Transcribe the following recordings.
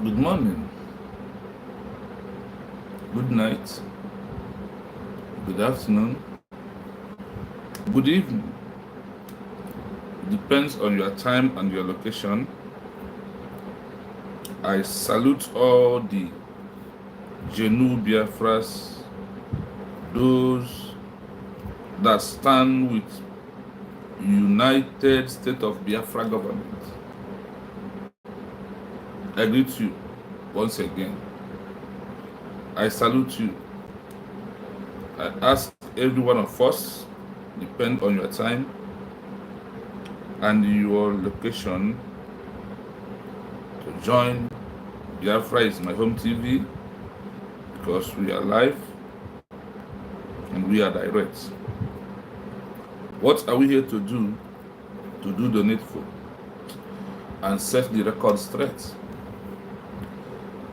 Good morning, good night, good afternoon, good evening. Depends on your time and your location. I salute all the genuine Biafras, those that stand with United States of Biafra government. I greet you once again. I salute you. I ask every one of us, depend on your time and your location, to join Biafra is my home TV, because we are live and we are direct. What are we here to do? To do the needful and set the record straight.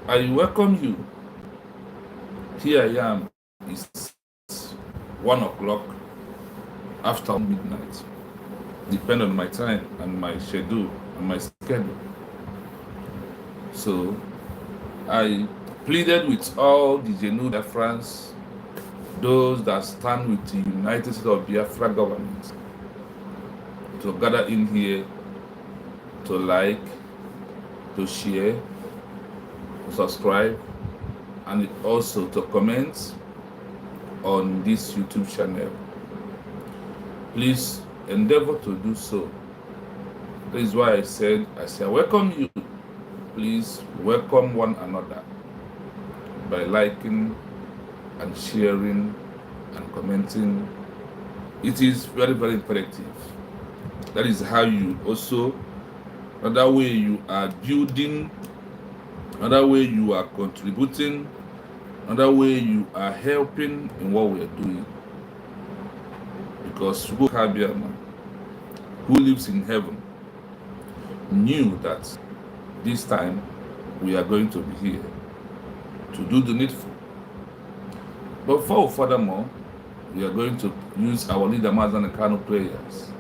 I welcome you. Here I am. It's 1 o'clock after midnight. Depend on my time and my schedule and my schedule. So I pleaded with all the genuine Biafrans, those that stand with the United States of Biafra government, to gather in here, to like, to share, to subscribe, and also to comment on this YouTube channel. Please endeavor to do so. That is why I say I welcome you. Please welcome one another by liking and sharing and commenting. It is very, very imperative. That is how you also, another way you are building, another way you are contributing, another way you are helping in what we are doing. Because Shubukabiama, who lives in heaven, knew that this time we are going to be here to do the needful. But furthermore, we are going to use our leader Mazan Kano prayers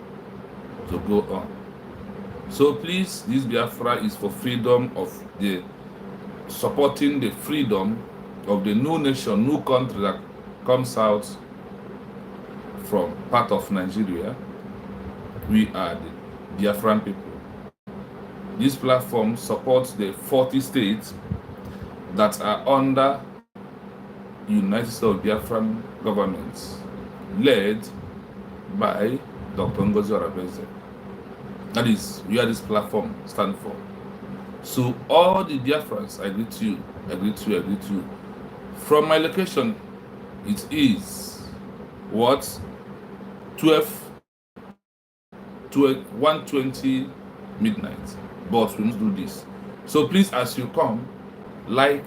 to go on. So please, this Biafra is for freedom of the, supporting the freedom of the new nation, new country that comes out from part of Nigeria. We are the Biafran people. This platform supports the 40 states that are under United States of Biafran governments, led by Dr. Ngozi Arabeze. That is where this platform stands for. So all the Biafrans, I greet you, I greet you, I greet you. From my location, it is what? 1:20 midnight. But we must do this. So please, as you come, like,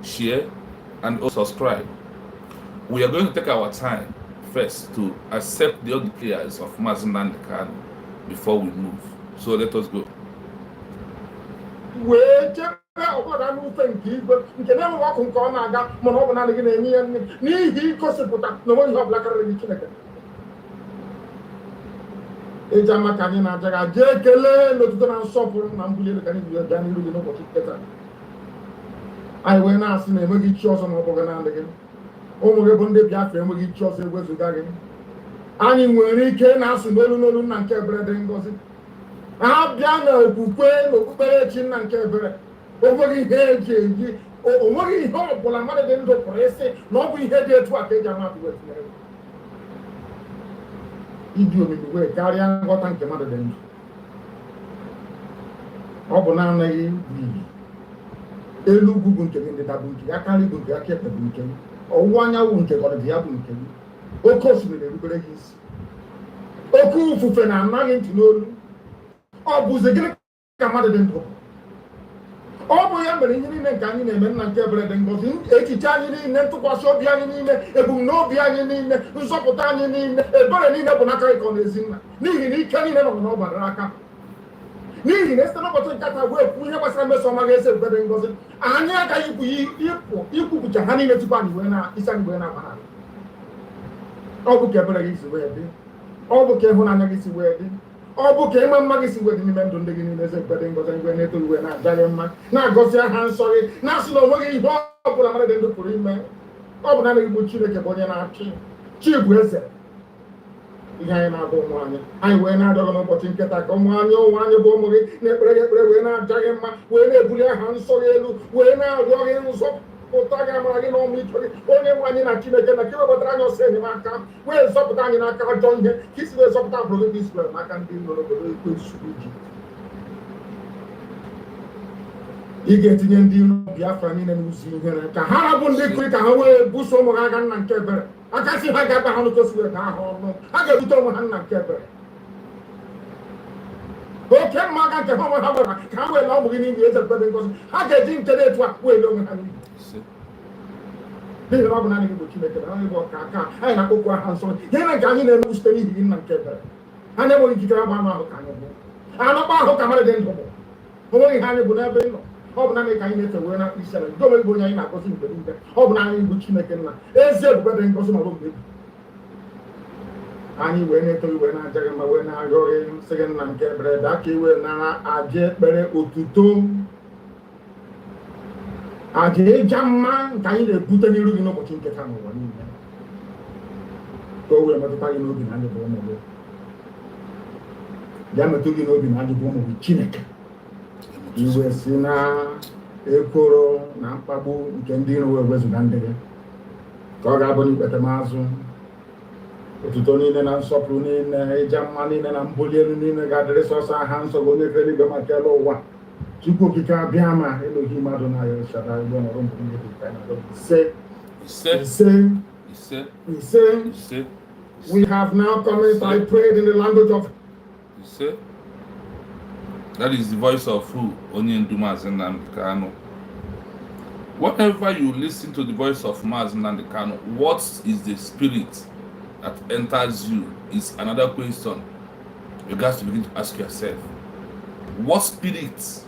share, and also subscribe. We are going to take our time first to accept the other prayers of Mazin and Kano before we move. So let us go. Ejama kani na jaga jekele n'otuto na nsọpụrụ na mbuli elu kani biya bịa n'iru gị n'ụbọchị nketa. Anyị wee na-asị na enweghị chi ọzọ na ọ bụghị naanị gị. Ụmụ gị bụ ndị Biafra enweghị chi ọzọ ewezuga gị. Anyị nwere ike na-asụ n'olu nna nke ebere dị ngọzi. Ha bịa na okwukwe na okpukperechi nna nke ebere. Onweghị ihe eji eji, onweghị ihe ọ bụla mmadụ dị ndụ pụrụ ịsị na ọ bụ ihe dị etu a ka eji ama atụ wetinyere. Ịdị omimi karịa nghọta nke mmadụ dị ndụ. Ọ bụ naanị iyi. Elu ugwu bụ nke gị, ndịda bụ nke gị, aka nri bụ nke gị, aka ekpe bụ nke gị, ọwụwa anyanwụ nke ọdịda ya bụ nke gị. Oke osimiri erubere gị isi. Oke ufufe na-anaghị ntị n'olu. Ọ bụzi gịnị ka mmadụ dị ndụ? Ọ bụ ya mere ihe niile nke anyị na-eme nna nke ebere dị ngọzi, echiche anyị niile, ntụkwasị obi anyị niile, ebumnobi anyị niile, nzọpụta anyị niile, ebere niile bụ n'aka ịkọ n'ezi nna. N'ihi na ike niile nọ n'ọbara aka. N'ihi na site n'ụbọchị nkata wee kwuo ihe gbasara mmeso ọma ga-esi ebere dị ngọzi, anyị agaghị ikwupụcha ha niile tupu anyị wee na-isi anyị wee na-ama ha. Ọ bụ ka ebere gị si wee dị. Ọ bụ ka ịhụnanya gị si wee dị. Ọ bụ ka ịma mma gị si wee n'ime ndụ ndị gị niile eze ekpere ngozi ngwe na-eto iwe na-aja mma na-agọzi aha nsọ gị na-asị na onweghị ihe ọ bụla mmadụ dị ndụ pụrụ ime. Ọ bụ naanị Igbo Chineke bụ onye na-achị, chi bụ eze. Ihe anyị na-abụ ụmụ anyị wee na-adọrọ n'ụbọchị nketa ka ụmụ anyị bụ ụmụ gị na-ekpere gị ekpere wee na-aja gị mma wee na-ebuli aha nsọ gị elu wee na-arịọ gị nzọpụta gị amara gị n'ọmụ ike gị onye nwe anyị na Chineke na ka iwebatara anyị ọsọ enyemaka wee zọpụta anyị n'aka ajọ ihe ka isi wee zọpụta agbụrụ gị Israel n'aka ndị nọ n'obodo Ekwensu iji. Ị ga-etinye ndị iro Biafra niile n'ụzọ ihere ka ha rabụ ndị kiri ka ha wee buso ụmụ ha agha nna nke ebere. Akasị ha ga-aba ha n'ụtọsi ka ha ọnụ ha ga-ebute onwe ha nna nke ebere. Oke mma aka nke ha onwe ha gbara ka ha wee na ọmụ gị n'ihi eze ekpere ngozi ha ga-eji nke na-etu a wee onwe ha n'ihi. N'ihi na ọ bụ naanị Igbo Chineke na onye bụ ọka aka anyị na-akpọkwu aha nsọ ihe na nke anyị na-eme site n'ihi nna nke ebere. Ha na-enweghị ikikere agba anụ ahụ ka anyị bụ anọkpa ahụ ka mmadụ dị ndụ bụ onweghị ihe anyị bụ n'ebe ị nọ. Ọ bụ naanị ka anyị na-efe wee na-akpụ isi ala ndị onwe Igbo onye anyị na-agọzi mgbe niile. Ọ bụ naanị Igbo Chineke nna ezi ebube dị ngọzi ma ọ bụ mgbe ebi. Anyị wee na-eto iwe na-aja gị mma wee na-arịọ gị sị gị nna nke ebere daa ka iwe nara aja ekpere otuto aja ịja mma nke anyị na-ebute n'iru gị n'ụbọchị nketa n'ụwa niile ka o wee metụta gị n'obi na anyị bụ ụmụ gị. Ya metụ gị n'obi na anyị bụ ụmụ gị Chineke. Iwe si na ekworo na mkpagbu nke ndị iro wee wezuga ndị gị ka ọ ga-abụ n'ikpete mazụ otuto niile na nsọpụrụ niile ịja mma niile na mbuli elu niile ga-adịrị sọsọ aha nsọ gị onye kere igwe maka elu ụwa Chukwu okike abịa ma eloghị mmadụ na ya shara igwe nọrọ mbụ ihe dị ka ise. We have now commenced, I prayed in the language of ise. That is the voice of who? Onye Ndumazi Nnamdi Kanu. Whenever you listen to the voice of Mazi Nnamdi Kanu, what is the spirit that enters you is another question you guys to begin to ask yourself. What spirit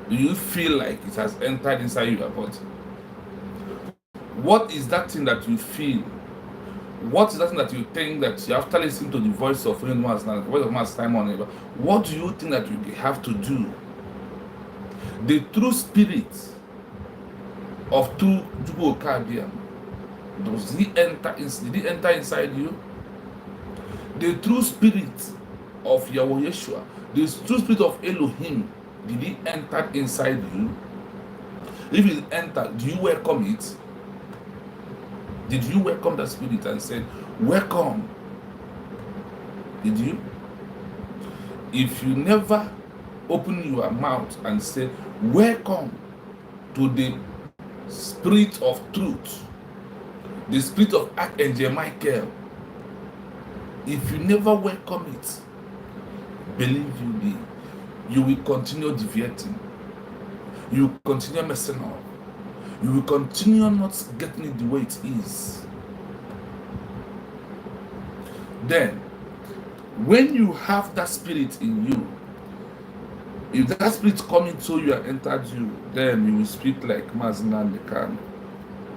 do you feel like it has entered inside your body? What is that thing that you feel? What is that thing that you think that you after listening to the voice of Mazi Nnamdi, the voice of Mazi Simon, what do you think that you have to do? The true spirit of Chukwu Okabia, did he enter inside you? The true spirit of Yahweh Yeshua, the true spirit of Elohim, did he enter inside you? If he entered, do you welcome it? Did you welcome that spirit and said, welcome? Did you? If you never open your mouth and say, welcome to the spirit of truth, the spirit of Archangel Michael, if you never welcome it, believe you me, you will continue deviating. You will continue messing up. You will continue not getting it the way it is. Then, when you have that spirit in you, if that spirit come into you and entered you, then you will speak like Mazi Nnamdi Kanu.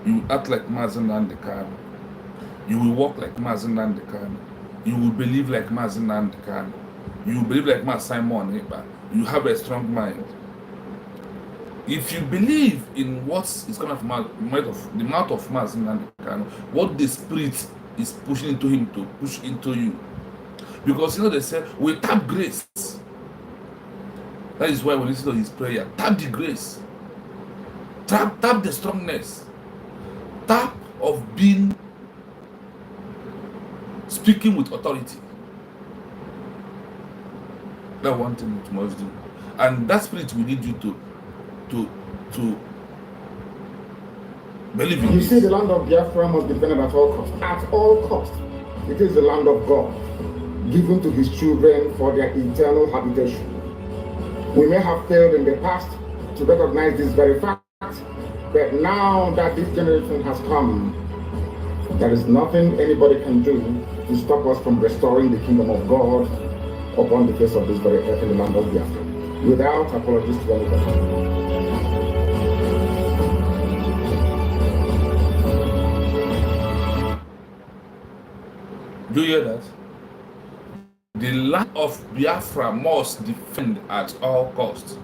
You will act like Mazi Nnamdi Kanu. You will walk like Mazi Nnamdi Kanu. You will believe like Mazi Nnamdi Kanu. You will believe like Mazi Simon Ekpa. You have a strong mind. If you believe in what is coming from the mouth of Mazi Nnamdi Kanu, what the spirit is pushing into him to push into you, because you know they say we tap grace. That is why when you listen to his prayer, tap the grace, tap the strongness, tap of being speaking with authority. That's one thing you must do, and that spirit will lead you to believe in. You see, the land of Biafra must be defended at all costs. At all costs, it is the land of God, given to his children for their eternal habitation. We may have failed in the past to recognize this very fact, but now that this generation has come, there is nothing anybody can do to stop us from restoring the kingdom of God upon the face of this very earth in the land of Biafra, without apologies to anybody. Do you hear that? The land of Biafra must defend at all costs.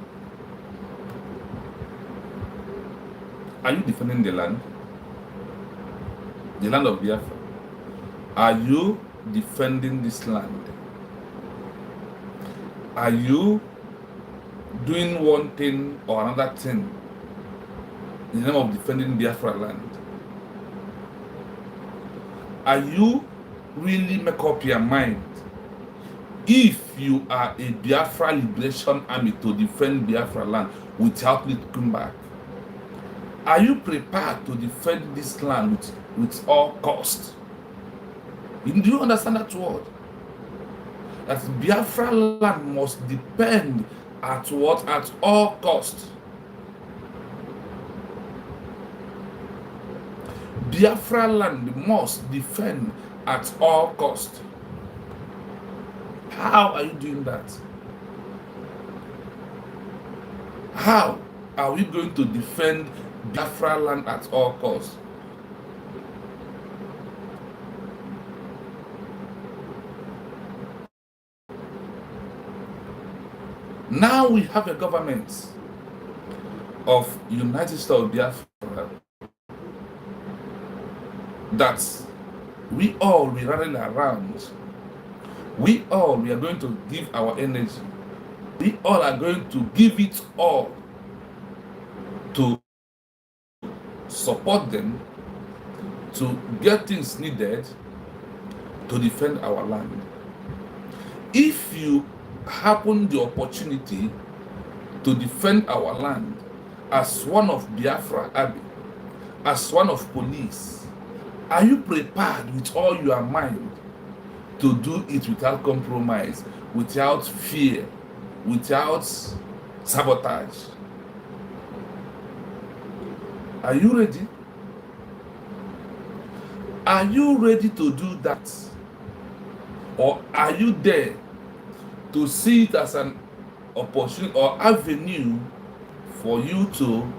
Are you defending the land? The land of Biafra. Are you defending this land? Are you doing one thing or another thing in the name of defending Biafra land? Are you really make up your mind if you are a Biafra liberation army to defend Biafra land without looking back? Are you prepared to defend this land with all cost? Do you understand that word? That Biafra land must depend at what? At all cost. Biafra land must defend at all cost. How are you doing that? How are we going to defend Biafra land at all costs? Now we have a government of United States of Biafra that we all be running around. We are going to give our energy. We all are going to give it all to support them, to get things needed to defend our land. If you happen the opportunity to defend our land as one of Biafra Army, as one of police, are you prepared with all your mind to do it without compromise, without fear, without sabotage? Are you ready? Are you ready to do that? Or are you there to see it as an opportunity or avenue for you to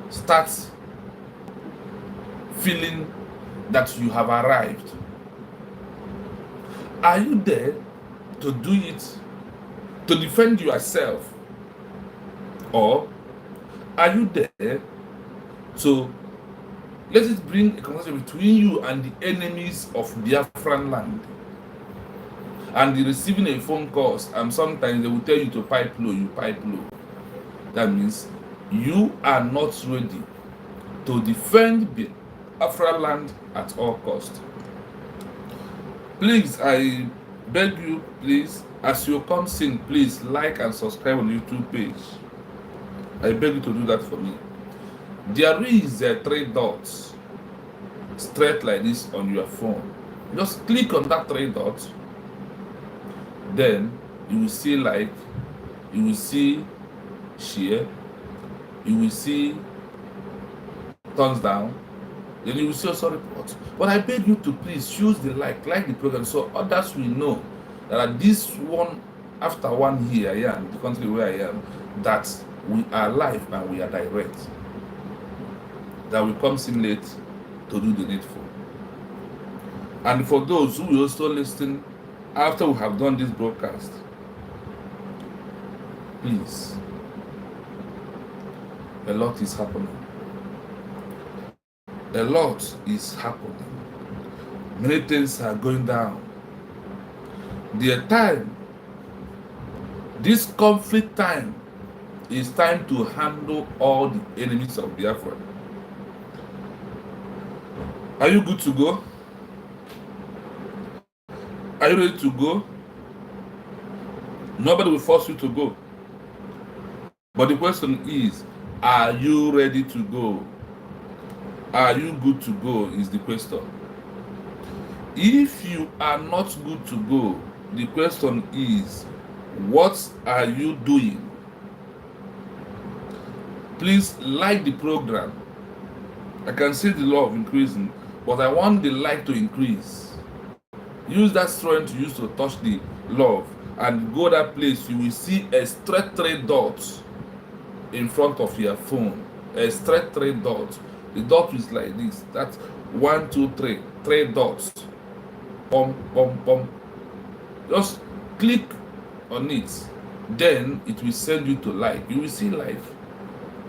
start feeling that you have arrived? Are you there to do it to defend yourself? Or are you there to let it bring a conversation between you and the enemies of Biafran land? And receiving a phone calls, and sometimes they will tell you to pipe low, you pipe low. That means you are not ready to defend Biafra land at all cost. Please, I beg you, please, as you come in, please like and subscribe on the YouTube page. I beg you to do that for me. There is 3 dots straight like this on your phone. Just click on that 3 dots. Then you will see like, you will see share, you will see thumbs down, then you will see also report. But I beg you to please choose the like the program, so others will know that at this one, after 1 year I am, the country where I am, that we are live and we are direct. That we come in late to do the needful. And for those who will also listen after we have done this broadcast, please, a lot is happening. A lot is happening. Many things are going down. The time, this conflict time, is time to handle all the enemies of Biafra. Are you good to go? Are you ready to go? Nobody will force you to go. But the question is, are you ready to go? Are you good to go is the question. If you are not good to go, the question is, what are you doing? Please like the program. I can see the law of increasing, but I want the like to increase. Use that strength you use to touch the love and go that place. You will see a straight 3 dots in front of your phone. A straight 3 dots. The dot is like this. That's 1, 2, 3. 3 dots. Pom, pom, pom. Just click on it. Then it will send you to like. You will see live.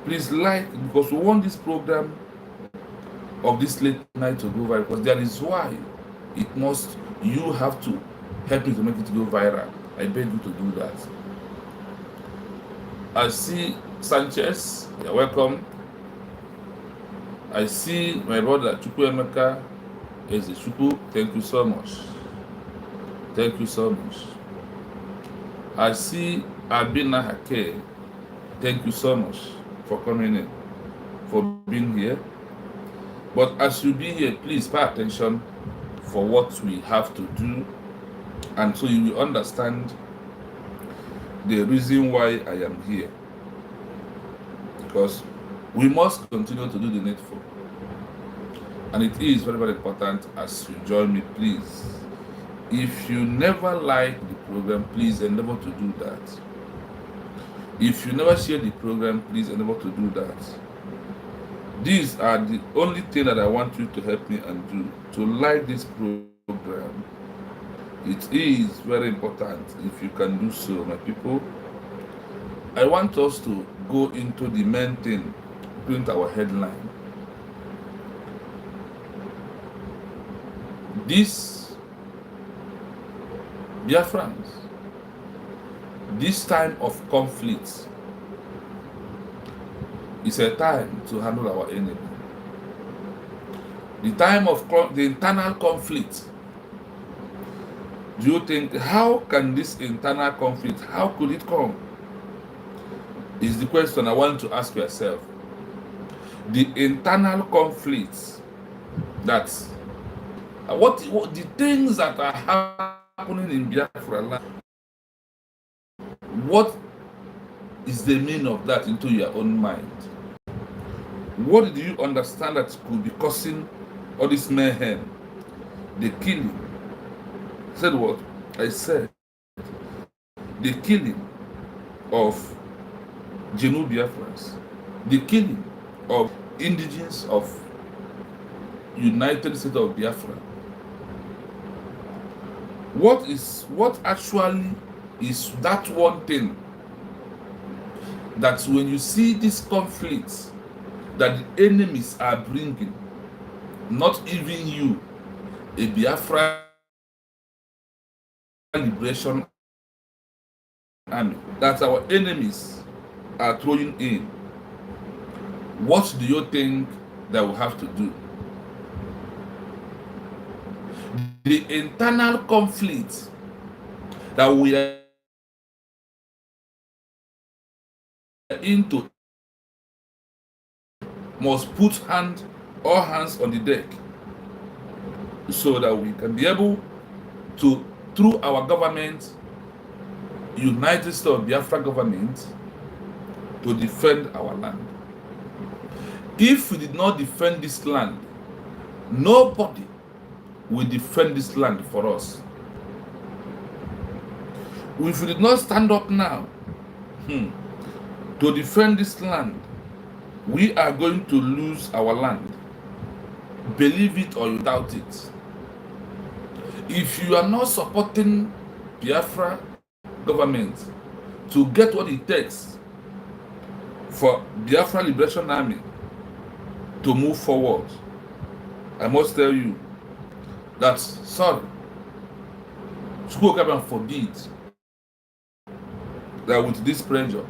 Please like, because we want this program of this late night to go viral, because that is why it must, you have to help me to make it go viral. I beg you to do that. I see Sanchez, you're welcome. I see my brother Chukwu Emeka is a Chukwu. Thank you so much. Thank you so much. I see Abina Hake. Thank you so much for coming in, for being here. But as you be here, please pay attention for what we have to do, and so you will understand the reason why I am here. Because we must continue to do the needful. And it is very, very important as you join me, please. If you never like the program, please endeavor to do that. If you never share the program, please endeavor to do that. These are the only thing that I want you to help me and do, to like this program. It is very important if you can do so, my people. I want us to go into the main thing, print our headline. This Biafrans, this time of conflict is a time to handle our enemy. The time of the internal conflict. Do you think, how can this internal conflict, how could it come? Is the question I want to ask yourself. The internal conflicts, that what the things that are happening in Biafra land, what is the meaning of that into your own mind? What do you understand that could be causing all this mayhem? The killing. I said what? I said the killing of Genu Biafrans, the killing of indigenes of United States of Biafra. What actually is that one thing that when you see this conflict that the enemies are bringing, not even you, a Biafra liberation army, that our enemies are throwing in, what do you think that we have to do? The internal conflict that we are into must put all hands on the deck, so that we can be able to, through our government, United States of Biafra government, to defend our land. If we did not defend this land, nobody will defend this land for us. If we did not stand up now to defend this land, we are going to lose our land. Believe it or you doubt it. If you are not supporting Biafra government to get what it takes for Biafra Liberation Army to move forward, I must tell you that, sorry, school government forbid that with this pressure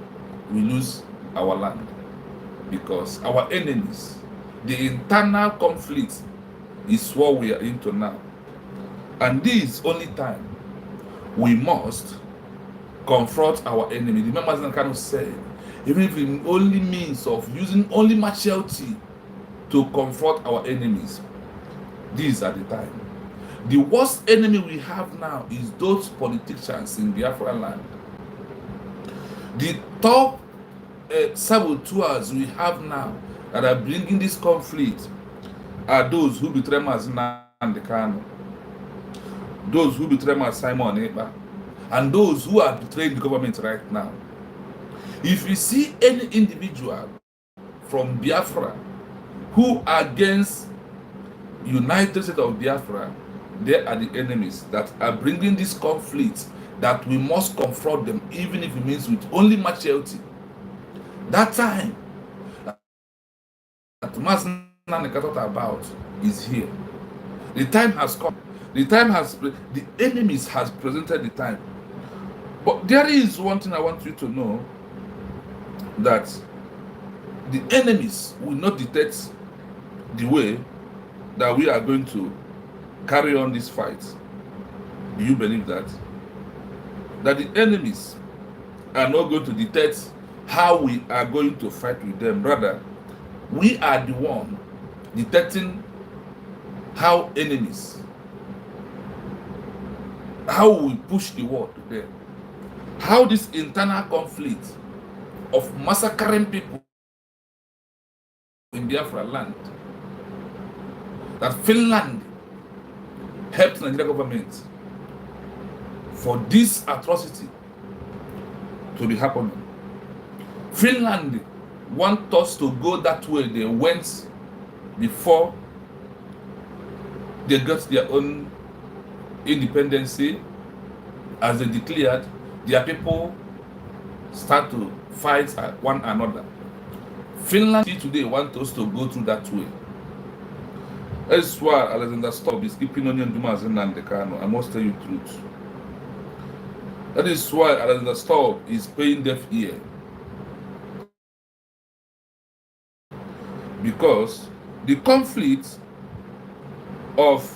we lose our land, because our enemies, the internal conflict is what we are into now. And this only time we must confront our enemy. Remember, as I kind of said, even if it only means of using only maturity to confront our enemies, these are the time. The worst enemy we have now is those politicians in Biafra land. The top saboteurs we have now that are bringing this conflict are those who betray Mazina and the Kano, those who betray Simon Eba, and those who are betraying the government right now. If you see any individual from Biafra who are against United States of Biafra, They are the enemies that are bringing this conflict that we must confront them, even if it means with only maturity. That time that Maznaneka thought about is here. The time has come. The enemies has presented the time. But there is one thing I want you to know, that the enemies will not dictate the way that we are going to carry on this fight. Do you believe that? That the enemies are not going to dictate how we are going to fight with them. Rather, we are the one dictating how we push the war to them. How this internal conflict of massacring people in Biafra land, that Finland helped the Nigerian government for this atrocity to be happening. Finland want us to go that way they went before they got their own independency. As they declared, their people start to fight one another. Finland today want us to go through that way. That's why Alexander Stubb is keeping onion Dumas and Nandekano. I must tell you the truth. That is why Alexander Stubb is paying deaf ear. Because the conflict of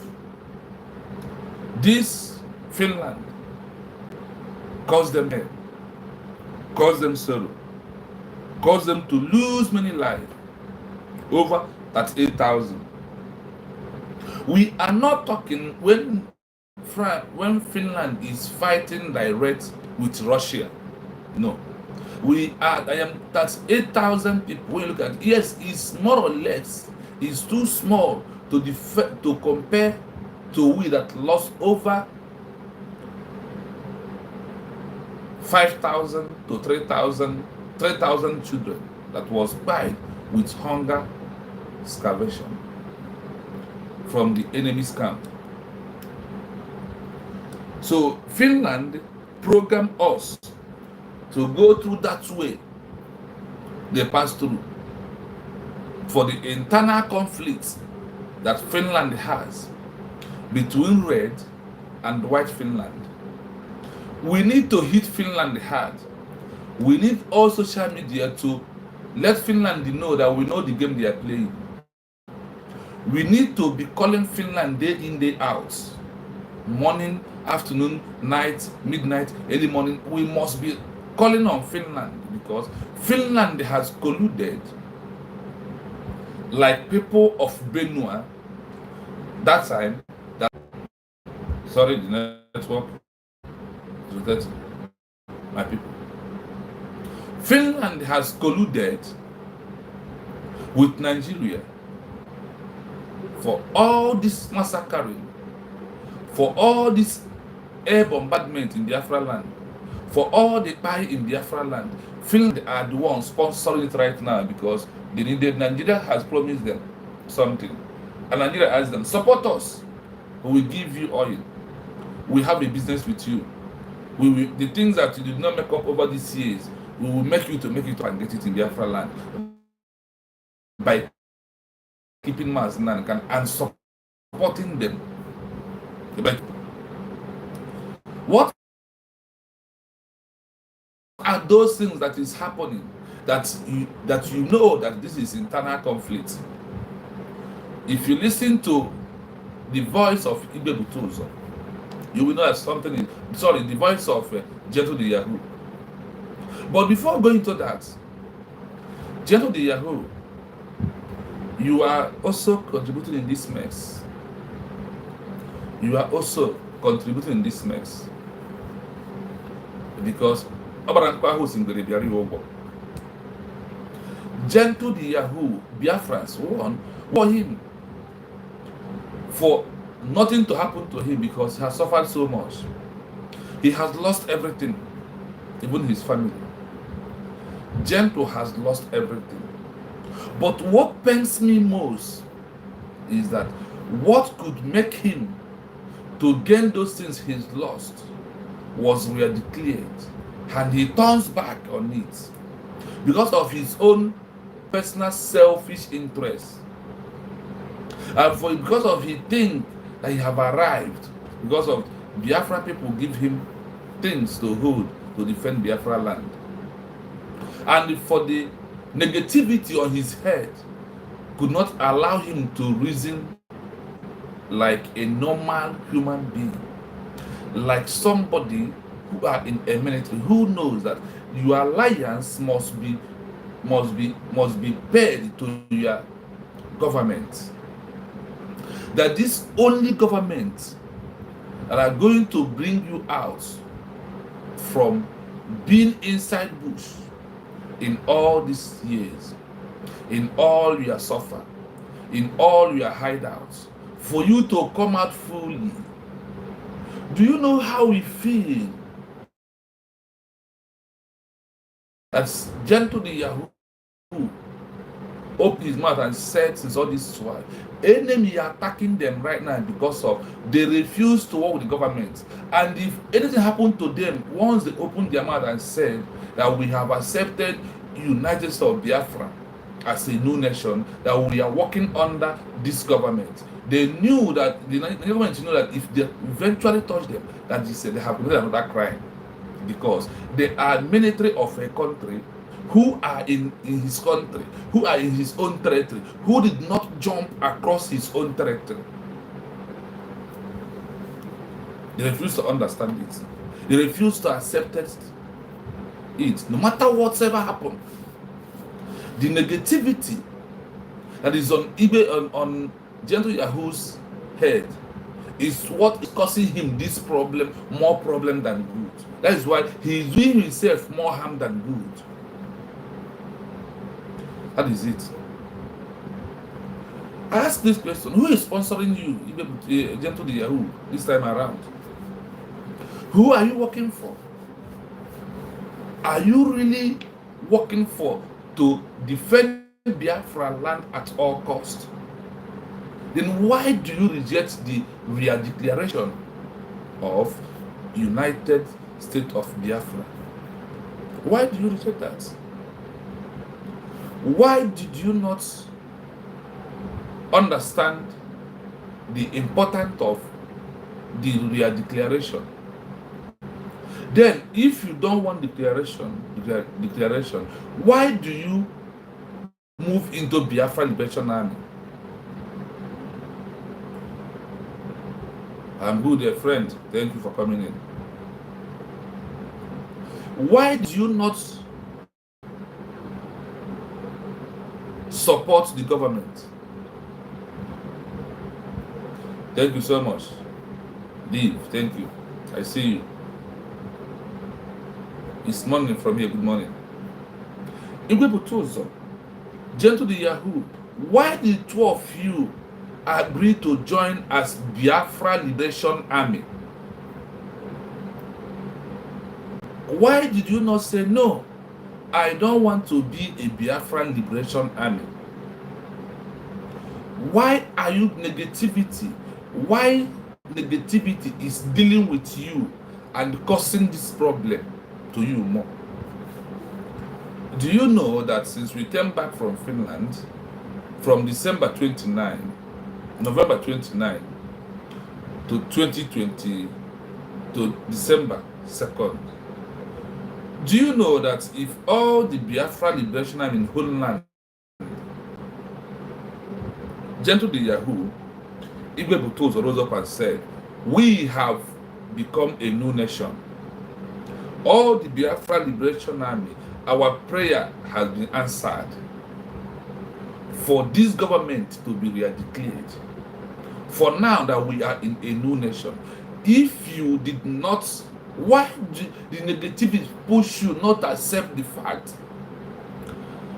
this Finland caused them pain, caused them sorrow, caused them to lose many lives, over 38,000. We are not talking when Finland is fighting direct with Russia. No. That's 8,000 people. When you look at it, yes, it's more or less, it's too small to compare to we that lost over 5,000 to 3,000 children that was died with hunger, starvation from the enemy's camp. So Finland programmed us to go through that way they passed through for the internal conflicts that Finland has between red and white Finland. We need to hit Finland hard. We need all social media to let Finland know that we know the game they are playing. We need to be calling Finland day in, day out. Morning, afternoon, night, midnight, early morning. We must be calling on Finland because Finland has colluded like people of Benua that time. Sorry, the network. That's my people. Finland has colluded with Nigeria for all this massacring, for all this air bombardment in Biafra land, for all the pie in Biafra land. Finland are the ones sponsoring it right now because they needed. Nigeria has promised them something, and Nigeria asked them, support us, we will give you oil, we have a business with you. The things that you did not make up over these years, we will make you to make it and get it in Biafra land by keeping mass and supporting them. What are those things that is happening that you know that this is internal conflict? If you listen to the voice of Ibe Butuzo, you will know that something is, the voice of Gentle the Yahoo. But before going to that, Gentle the Yahoo, you are also contributing in this mess. You are also contributing in this mess. Because Gentle the Yahoo, Biafrans warn him for nothing to happen to him because he has suffered so much. He has lost everything, even his family. Gentle has lost everything. But what pains me most is that what could make him to gain those things he's lost was declared, and he turns back on it because of his own personal selfish interest, and because of he think that he have arrived, because of Biafra people give him things to hold to defend Biafra land, and for the negativity on his head could not allow him to reason like a normal human being, like somebody who are in a military, who knows that your alliance must be paid to your government, that this only government that are going to bring you out from being inside bush in all these years, in all your suffer, in all your hideouts, for you to come out fully. Do you know how we feel? As gentle the Yahoo opened his mouth and said, since all this is why enemy are attacking them right now because of they refuse to work with the government. And if anything happened to them, once they opened their mouth and said that we have accepted United States of Biafra as a new nation, that we are working under this government, they knew that the government knew that if they eventually touch them, that they have committed another crime, because they are military of a country who are in his country, who are in his own territory, who did not jump across his own territory. They refuse to understand it. They refuse to accept it. No matter whatever happened, the negativity that is on eBay on Gentle Yahoo's head is what is causing him this problem, more problem than good. That is why he is doing himself more harm than good. That is it. I ask this question: who is sponsoring you, Gentle Yahoo, this time around? Who are you working for? Are you really working for to defend Biafra land at all costs? Then why do you reject the real declaration of United States of Biafra? Why do you reject that? Why did you not understand the importance of the real declaration? Then, if you don't want declaration, why do you move into Biafra Liberation Army? I'm good, dear friend. Thank you for coming in. Why do you not support the government? Thank you so much. Leave. Thank you. I see you. It's morning from here. Good morning. Gentle the Yahoo, why did two of you agree to join as Biafra Liberation Army? Why did you not say, no, I don't want to be a Biafra Liberation Army? Why are you negativity? Why negativity is dealing with you and causing this problem to you more? Do you know that since we came back from Finland, from December 29, November 29 to 2020 to December 2nd, do you know that if all the Biafra Liberation Army in whole land, Gentle the Yahoo, Igwe Butozo rose up and said, we have become a new nation. All the Biafra Liberation Army, our prayer has been answered for this government to be declared. For now that we are in a new nation, if you did not, why did the negativity push you not to accept the fact?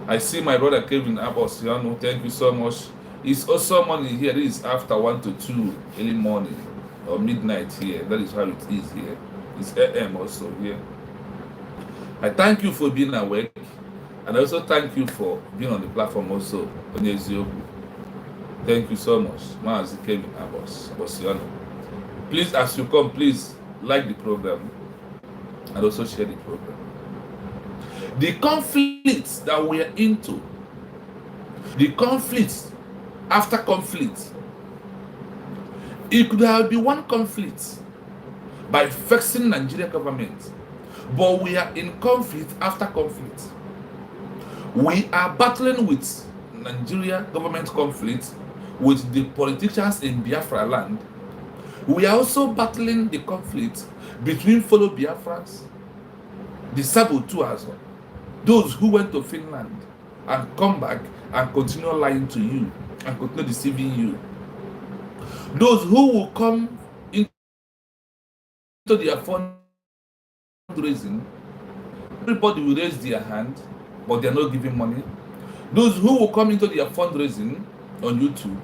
I see my brother Kevin Abosiano, thank you so much. It's also morning here. This is after 1 to 2 early morning or midnight here. That is how it is here. It's AM also here. I thank you for being awake, and I also thank you for being on the platform also. Thank you so much. Mazi Kevin Abosiano. Please, as you come, please like the program and also share the program. The conflicts that we are into, the conflicts after conflict, it could have been one conflict by vexing Nigerian government, but we are in conflict after conflict. We are battling with Nigeria government conflict with the politicians in Biafra land. We are also battling the conflict between fellow Biafras, the saboteurs, those who went to Finland and come back and continue lying to you and continue deceiving you. Those who will come into their fundraising, everybody will raise their hand, but they're not giving money. Those who will come into their fundraising on YouTube,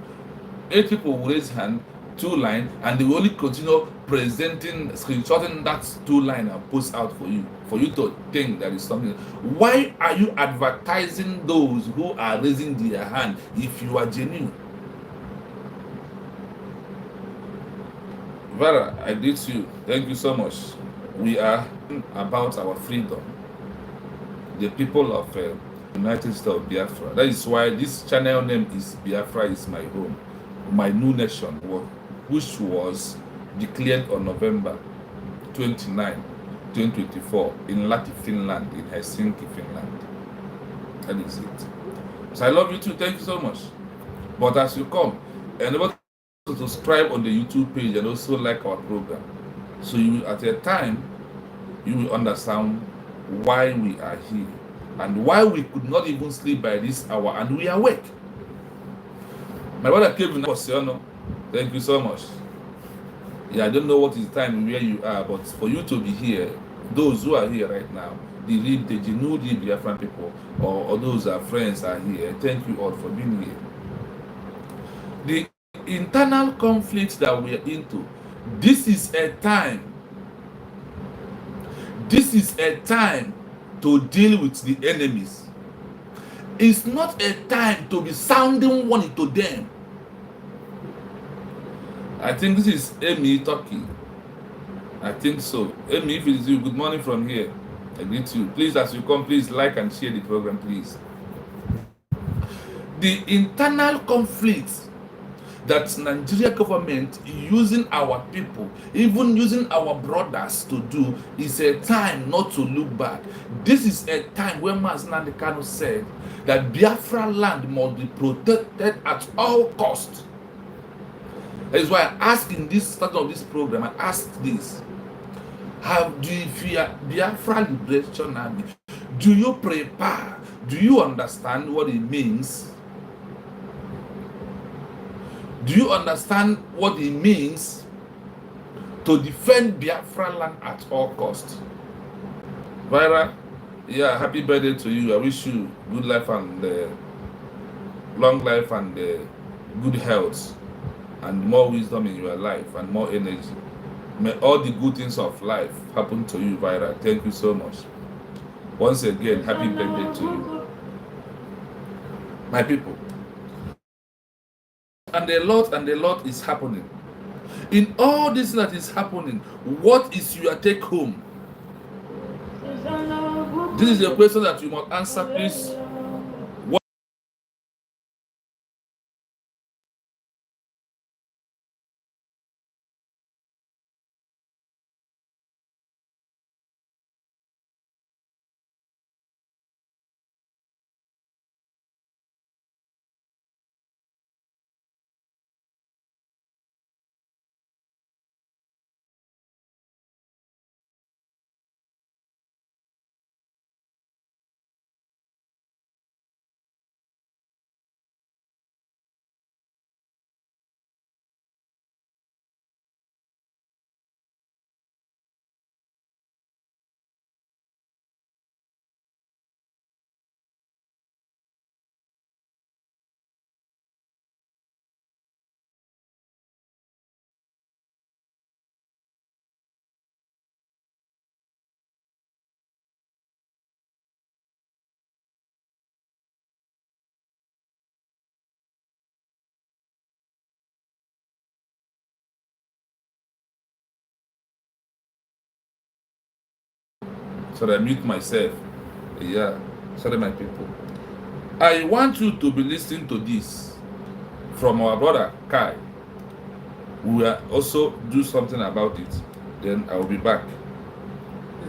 8 people will raise hand, 2 line, and they will only continue presenting, screenshotting that 2 line and post out for you to think there is something. Why are you advertising those who are raising their hand if you are genuine? Vera, I did you. Thank you so much. We are about our freedom. The people of United States of Biafra. That is why this channel name is Biafra is my home, my new nation, which was declared on November 29, 2024 in Lahti, Finland, in Helsinki, Finland. That is it. So I love you too. Thank you so much. But as you come, and about to subscribe on the YouTube page and also like our program, so you at a time you will understand why we are here and why we could not even sleep by this hour and we are awake. My brother Kevin Posiano, thank you so much. Yeah, I don't know what is the time where you are, but for you to be here, those who are here right now, the genuine Biafran people, or those are friends are here, thank you all for being here. The internal conflict that we are into, this is a time to deal with the enemies. It's not a time to be sounding warning to them. I think this is Amy talking. I think so. Amy, if it is you, good morning from here. I greet you. Please, as you come, please like and share the program, please. The internal conflict that Nigeria government using our people, even using our brothers to do, is a time not to look back. This is a time where Mazen Kanu said that Biafra land must be protected at all costs. That is why I ask in this start of this program, I ask this: how do you fear Biafra Liberation Army? Do you prepare? Do you understand what it means? Do you understand what it means to defend Biafra land at all costs? Vira, yeah, happy birthday to you. I wish you good life and long life and good health and more wisdom in your life and more energy. May all the good things of life happen to you, Vira. Thank you so much. Once again, happy birthday to you. My people. And a lot is happening. In all this that is happening, what is your take home? This is a question that you must answer, please. So I mute myself. Yeah, sorry, my people. I want you to be listening to this from our brother Kai. We will also do something about it. Then I will be back.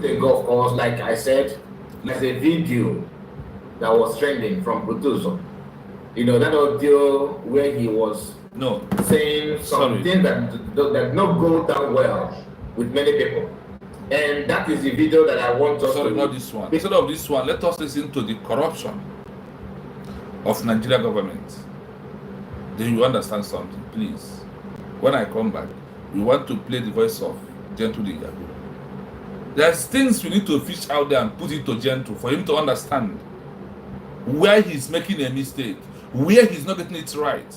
Of course, like I said, there's a video that was trending from Butuzo. You know, that audio where he was saying something that not go down well with many people. And that is the video that I want us to... not this one. Instead of this one, let us listen to the corruption of Nigeria government. Then you understand something, please. When I come back, we want to play the voice of Gentle Igago. There's things we need to fish out there and put it to Gentle for him to understand where he's making a mistake, where he's not getting it right.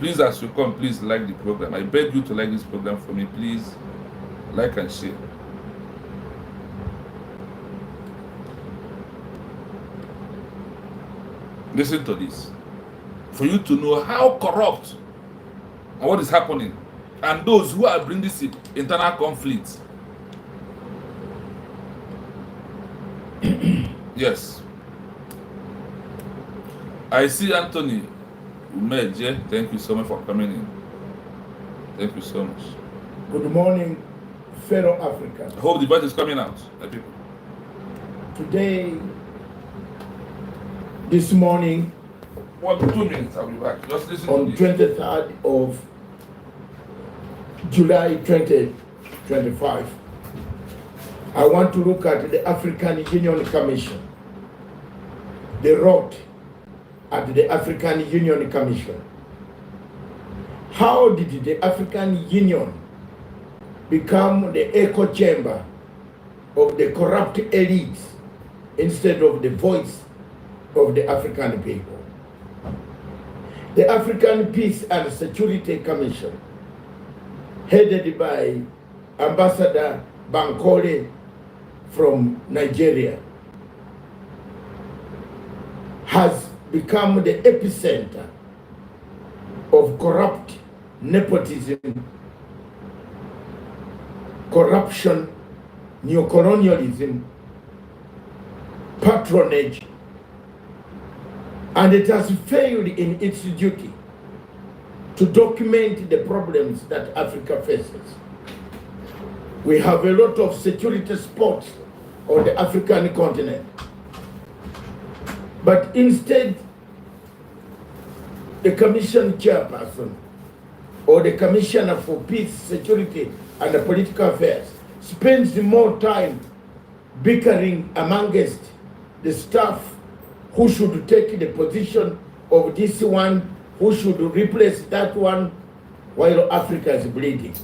Please, as you come, please like the program. I beg you to like this program for me, please. Like and share. Listen to this. For you to know how corrupt and what is happening, and those who are bringing this internal conflict. Yes. I see Anthony Umeje. Thank you so much for coming in. Thank you so much. Good morning, fellow Africans. I hope the voice is coming out. People. Today, this morning, 1 to 2 minutes, I'll be back. Just listen on to this. 23rd of July 2025, I want to look at the African Union Commission. The road at the African Union Commission. How did the African Union become the echo chamber of the corrupt elites instead of the voice of the African people? The African Peace and Security Commission, headed by Ambassador Bankole from Nigeria, has become the epicenter of corrupt nepotism, corruption, neocolonialism, patronage, and it has failed in its duty to document the problems that Africa faces. We have a lot of security spots on the African continent, but instead, the Commission chairperson or the Commissioner for Peace, Security, and Political Affairs spends more time bickering amongst the staff who should take the position of this one, who should replace that one, while Africa is bleeding.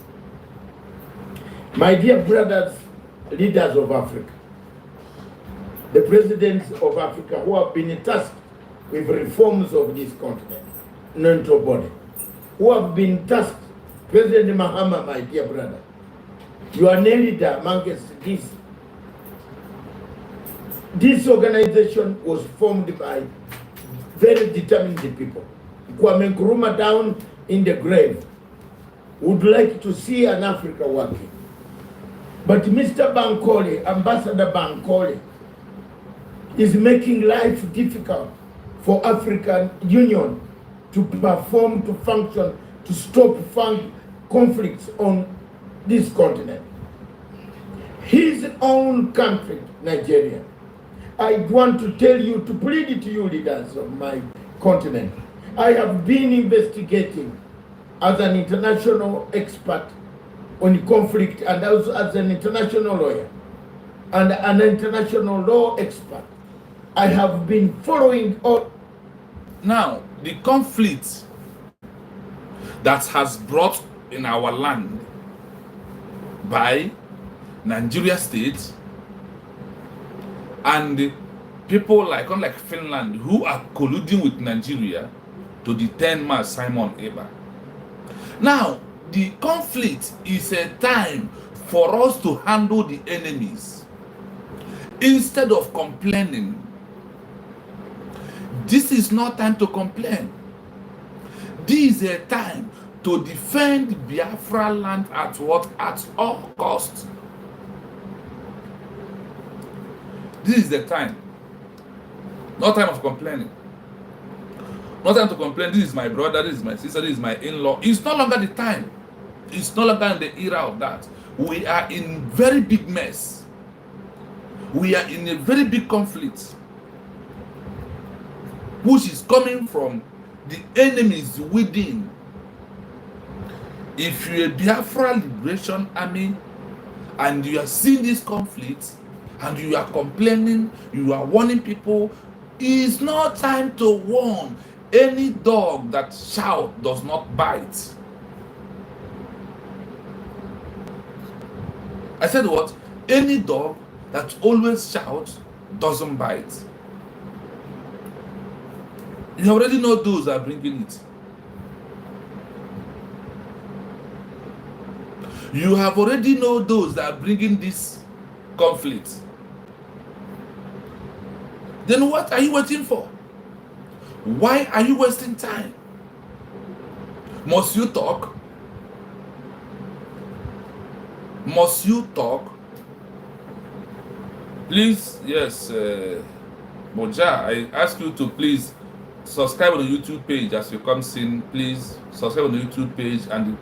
My dear brothers, leaders of Africa, the presidents of Africa who have been tasked with reforms of this continent, non body, who have been tasked, President Mahama, my dear brother, you are a leader amongst this. This organization was formed by very determined people. Kwame Nkrumah down in the grave would like to see an Africa working. But Mr. Bankole, Ambassador Bankole, is making life difficult for African Union to perform, to function, to stop conflicts on this continent. His own country, Nigeria. I want to tell you, to plead to you, leaders of my continent. I have been investigating as an international expert on conflict and also as an international lawyer and an international law expert. I have been following all. Now, the conflict that has brought in our land by Nigeria state and people unlike Finland who are colluding with Nigeria to detain Mas Simon Eber. Now, the conflict is a time for us to handle the enemies instead of complaining. This is not time to complain. This is a time to defend Biafra land at all costs. This is the time. No time of complaining. No time to complain. This is my brother, this is my sister, this is my in-law. It's no longer the time. It's no longer in the era of that. We are in very big mess. We are in a very big conflict, which is coming from the enemies within. If you're a Biafra Liberation Army and you are seeing this conflict and you are complaining, you are warning people, it's not time to warn. Any dog that shouts does not bite. I said what? Any dog that always shouts doesn't bite. You already know those that are bringing it. You have already know those that are bringing this conflict. Then what are you waiting for? Why are you wasting time? Must you talk? Must you talk? Please, yes, Moja, I ask you to please subscribe on the YouTube page as you come in. Please subscribe on the YouTube page and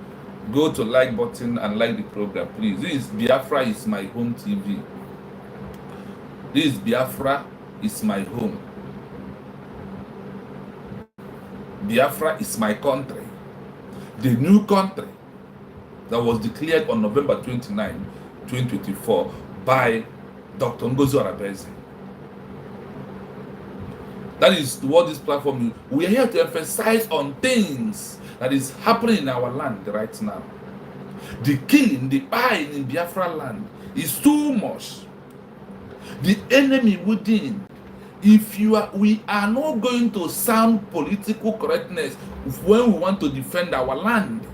go to like button and like the program, please. This is Biafra is my home TV. This is Biafra is my home. Biafra is my country. The new country that was declared on November 29, 2024 by Dr. Ngozi Arabeze. That is what this platform is. We are here to emphasize on things that is happening in our land right now. The killing, the buying in Biafra land is too much. The enemy within. We are not going to sound political correctness when we want to defend our land.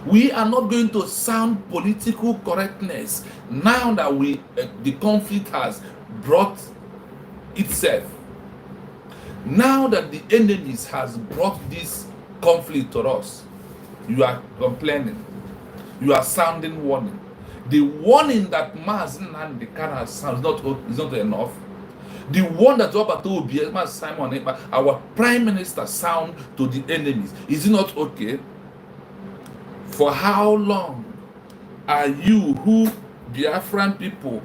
We are not going to sound political correctness now that the conflict has brought itself. Now that the enemies has brought this conflict to us, you are complaining. You are sounding warning. The warning that Mazen and the Kana sounds is not enough. The one that Simon, our Prime Minister, sound to the enemies. Is it not okay? For how long are you, who Biafran people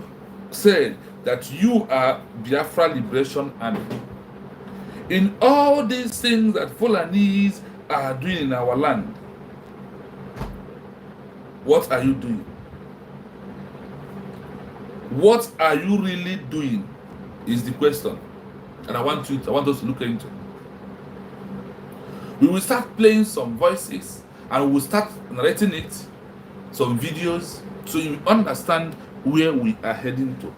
said that you are Biafra Liberation Army? In all these things that Fulanese are doing in our land, what are you doing? What are you really doing is the question. And I want us to look into. We will start playing some voices and we will start narrating it, some videos, so you understand where we are heading to.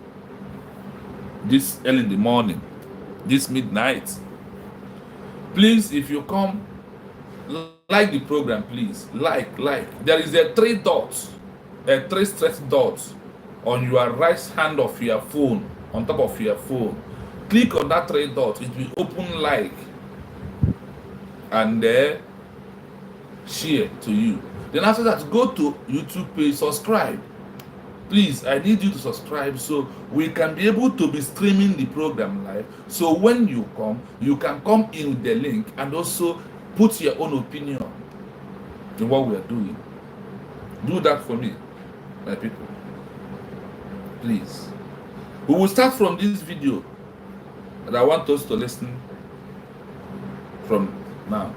This early in the morning, this midnight. Please, if you come, like the program, please. Like. There is a 3 dots, a 3 straight dots on your right hand of your phone, on top of your phone. Click on that 3 dots, it will open like, and there share to you. Then after that, go to YouTube page, subscribe. Please, I need you to subscribe so we can be able to be streaming the program live. So when you can come in with the link and also put your own opinion in what we are doing. Do that for me, my people. Please. We will start from this video that I want us to listen from now.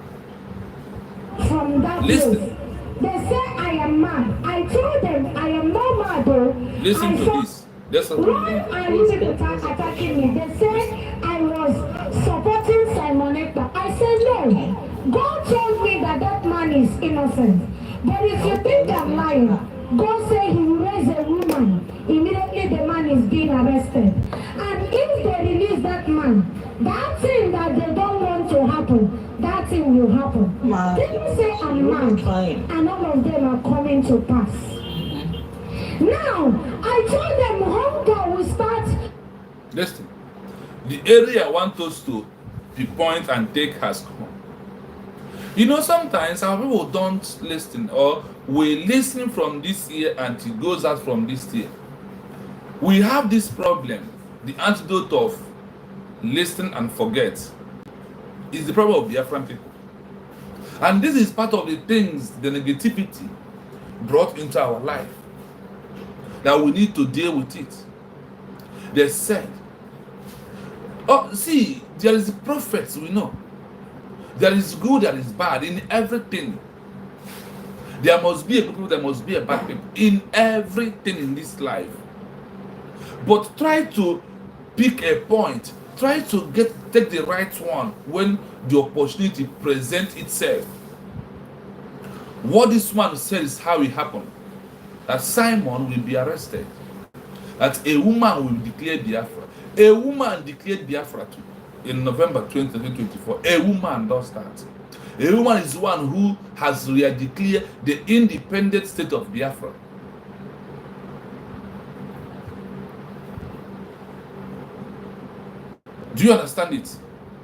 From that Listen. place, they say I am mad. I told them I am not mad though. Listen I to saw, this. That's what why are you people attacking me? They said I was supporting Simon Ekpa. I said no. God told me that that man is innocent. But if you think I'm lying, God said he will raise a woman. Immediately the man is being arrested. And if they release that man, that thing that they don't want to happen, that thing will happen. People say I'm mad, and all of them are coming to pass. Now, I told them hunger will start. Listen. The area I want us to pinpoint and take has come. You know, sometimes our people don't listen, or we listen from this ear and it goes out from this ear. We have this problem. The antidote of listen and forget is the problem of Biafran people. And this is part of the things, the negativity brought into our life, that we need to deal with it. They said, oh, see, there is prophets, we know. There is good, there is bad in everything. There must be a good people, there must be a bad people in everything in this life. But try to pick a point. Try to take the right one when the opportunity presents itself. What this man said is how it happened. That Simon will be arrested. That a woman will declare Biafra. A woman declared Biafra too in November 2024. A woman does that. A woman is one who has declared the independent state of Biafra. Do you understand it?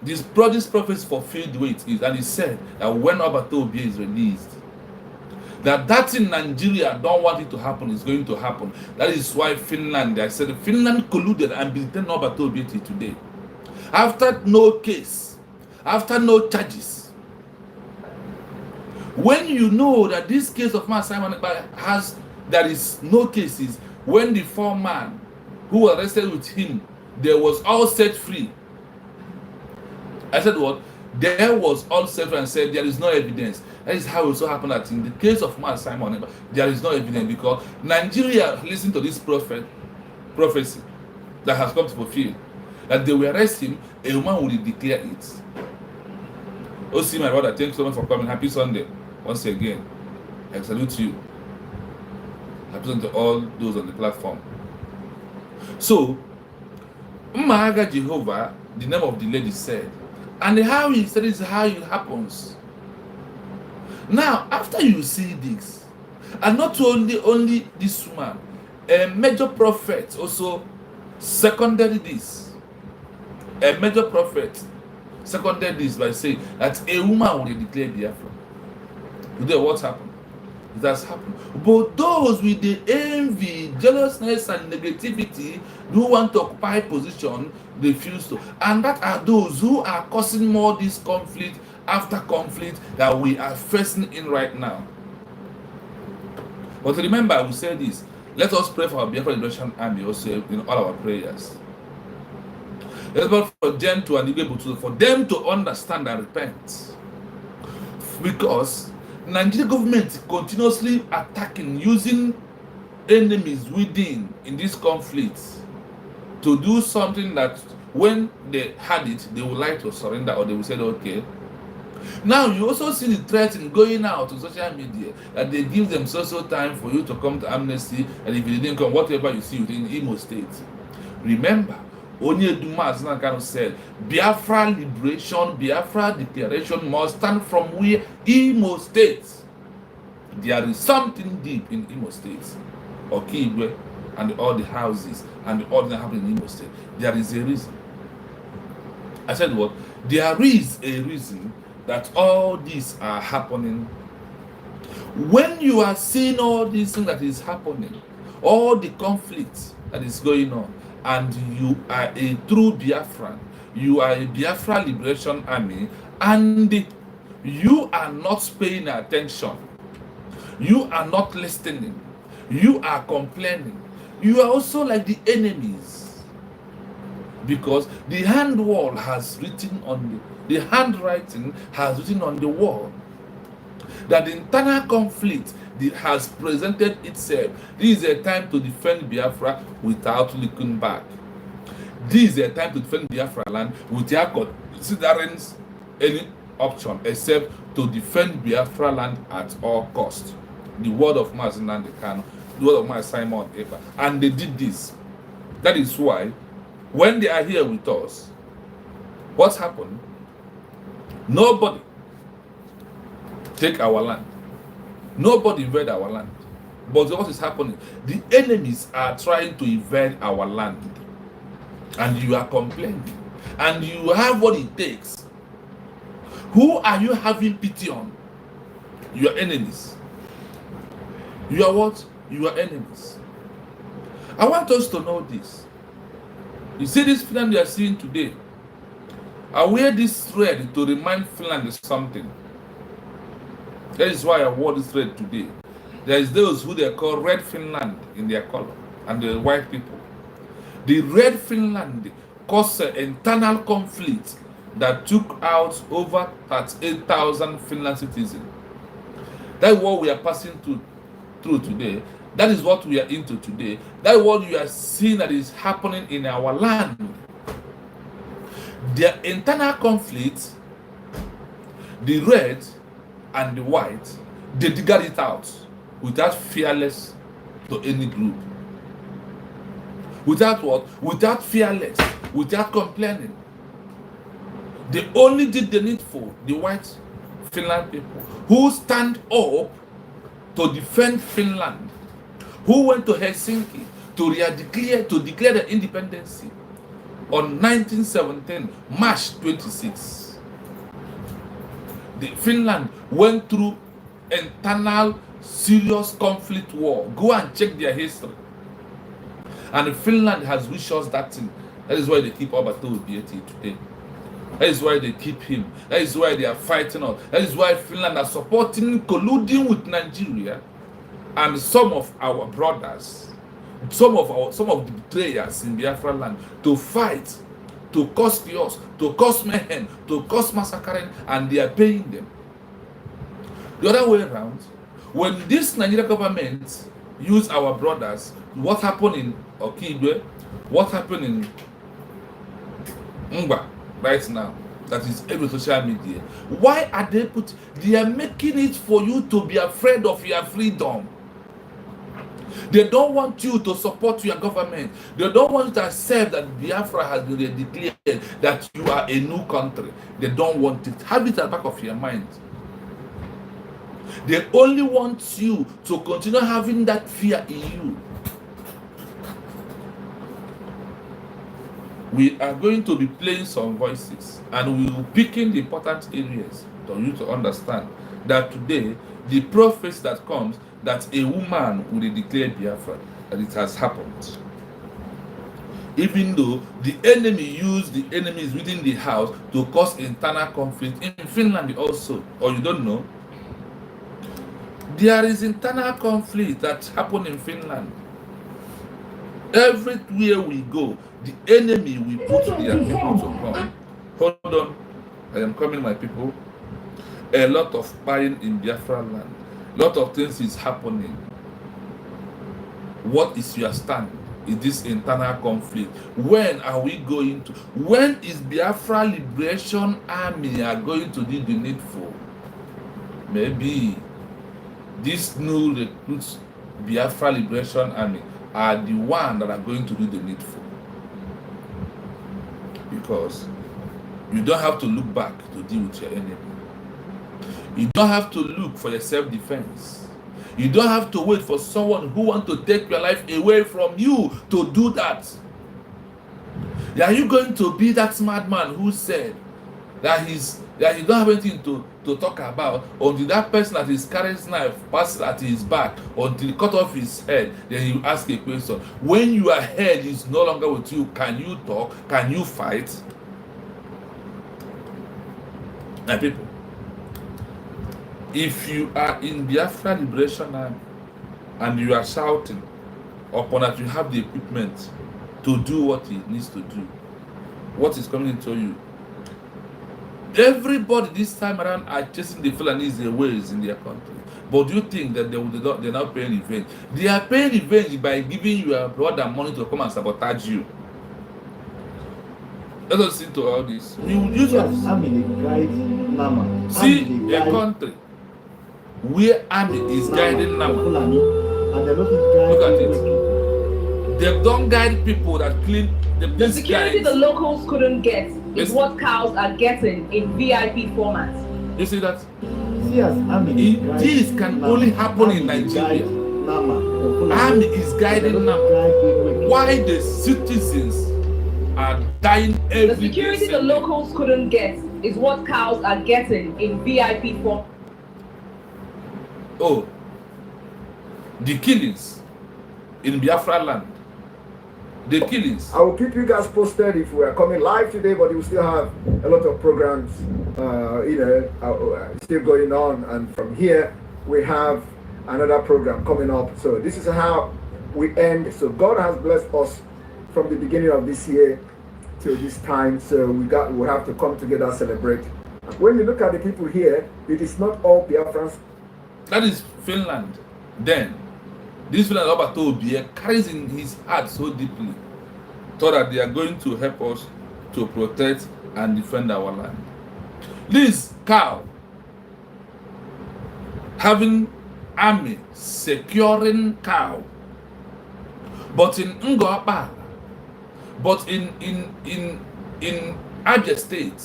This prophecy fulfilled the way it is, and he said that when Obatobia is released, that in Nigeria don't want it to happen is going to happen. That is why Finland, I said Finland colluded and beaten Obatobia today. After no case, after no charges. When you know that this case of Man Simon has, there is no cases, when the 4 men who were arrested with him, they was all set free. I said what? There was all set free and said there is no evidence. That is how it also happened that in the case of Man Simon, there is no evidence because Nigeria listened to this prophecy that has come to fulfill. That they will arrest him, a woman will declare it. Oh, see my brother, thanks so much for coming. Happy Sunday. Once again, I salute you. Happy Sunday to all those on the platform. So, Mmaga Jehovah, the name of the lady, said, and how he said is how it happens. Now, after you see this, and not only this woman, a major prophet also seconded this. A major prophet seconded this by saying that a woman will declare Biafra. Today, what happened? It has happened. But those with the envy, jealousness, and negativity who want to occupy position refuse to. And that are those who are causing more this conflict after conflict that we are facing in right now. But remember, we said this. Let us pray for our Biafra Liberation Army also in all our prayers. Let's pray for them to and be able to, for them to understand and repent. Because Nigerian government continuously attacking, using enemies within in this conflict to do something that when they had it, they would like to surrender, or they will say, okay. Now you also see the threat in going out on social media that they give them so time for you to come to amnesty, and if you didn't come, whatever you see within Imo State. Remember, Onyeduma kind of said, Biafra liberation, Biafra declaration must stand from where? Imo State. There is something deep in Imo State, Okigwe, and all the houses and all that happen in Imo State. There is a reason. I said what? There is a reason that all these are happening. When you are seeing all these things that is happening, all the conflicts that is going on, and you are a true Biafran, you are a Biafra Liberation Army, and you are not paying attention, you are not listening, you are complaining, you are also like the enemies, because the handwall has written on the handwriting has written on the wall that the internal conflict has presented itself. This is a time to defend Biafra without looking back. This is a time to defend Biafra land without considering any option except to defend Biafra land at all cost. The word of Mazinan Kano, the word of my Simon Eber, and they did this. That is why when they are here with us, what's happened? Nobody take our land. Nobody invade our land. But what is happening? The enemies are trying to invade our land. And you are complaining. And you have what it takes. Who are you having pity on? Your enemies. You are what? You are enemies. I want us to know this. You see this Finland you are seeing today. I wear this thread to remind Finland of something. That is why I wore this thread today. There is those who they call Red Finland in their color, and the white people. The Red Finland caused an internal conflict that took out over 38,000 Finland citizens. That's what we are passing through today. That is what we are into today. That is what you are seeing that is happening in our land. The internal conflict, the red and the white, they figured it out without fearless to any group. Without what? Without fearless, without complaining. They only did the needful, the white Finland people, who stand up to defend Finland, who went to Helsinki to declare the independence on 1917, March 26. The Finland went through internal serious conflict war. Go and check their history. And Finland has wished us that thing. That is why they keep Alberto Obieti today. That is why they keep him. That is why they are fighting us. That is why Finland are supporting, colluding with Nigeria and some of our brothers, some of the betrayers in Biafra land to fight, to cause chaos, to cause mayhem, to cause massacring, and they are paying them. The other way around, when this Nigerian government use our brothers, what happened in Okigwe, what happened in Ngba right now, that is every social media. Why are they they are making it for you to be afraid of your freedom. They don't want you to support your government. They don't want you to accept that Biafra has been declared, that you are a new country. They don't want it. Have it at the back of your mind. They only want you to continue having that fear in you. We are going to be playing some voices, and we will pick in the important areas for you to understand that today the prophecy that comes, that a woman will declare Biafra, that it has happened. Even though the enemy used the enemies within the house to cause internal conflict in Finland also, or you don't know, there is internal conflict that happened in Finland. Everywhere we go, the enemy will put their people to come. Hold on, I am coming, my people. A lot of buying in Biafra land. A lot of things is happening. What is your stand in this internal conflict? When are we going to? When is Biafra Liberation Army are going to do the needful? Maybe these new recruits, Biafra Liberation Army, are the ones that are going to do the needful. Because you don't have to look back to deal with your enemy. You don't have to look for your self-defense. You don't have to wait for someone who wants to take your life away from you to do that. Are you going to be that smart man who said that he don't have anything to talk about until that person that is carrying knife passes at his back, until he cut off his head, then you ask a question. When your head is no longer with you, can you talk? Can you fight? My people, if you are in Biafra Liberation Army and you are shouting upon that you have the equipment to do what it needs to do, what is coming into you? Everybody this time around are chasing the Fulanese ways in their country. But do you think that they're not paying revenge? They are paying revenge by giving your brother money to come and sabotage you. Let us listen to all this. We will use see a country where army is guiding Nama. Look at it. They don't guide people that clean the security the locals couldn't get is what cows are getting in VIP format. You see that? This can only happen in Nigeria. Army is guiding Nama. Why the citizens are dying every day? The security the locals couldn't get is what cows are getting in VIP format. Oh, the killings in Biafra land the killings. I will keep you guys posted if we are coming live today, but we still have a lot of programs, still going on. And from here, we have another program coming up. So this is how we end. So God has blessed us from the beginning of this year till this time. So we have to come together and celebrate. When you look at the people here, it is not all Biafrans. That is Finland. Then, this Finland Robert Obi carries in his heart so deeply, thought that they are going to help us to protect and defend our land. This cow having army securing cow, but in Ngopal, but in Abia State,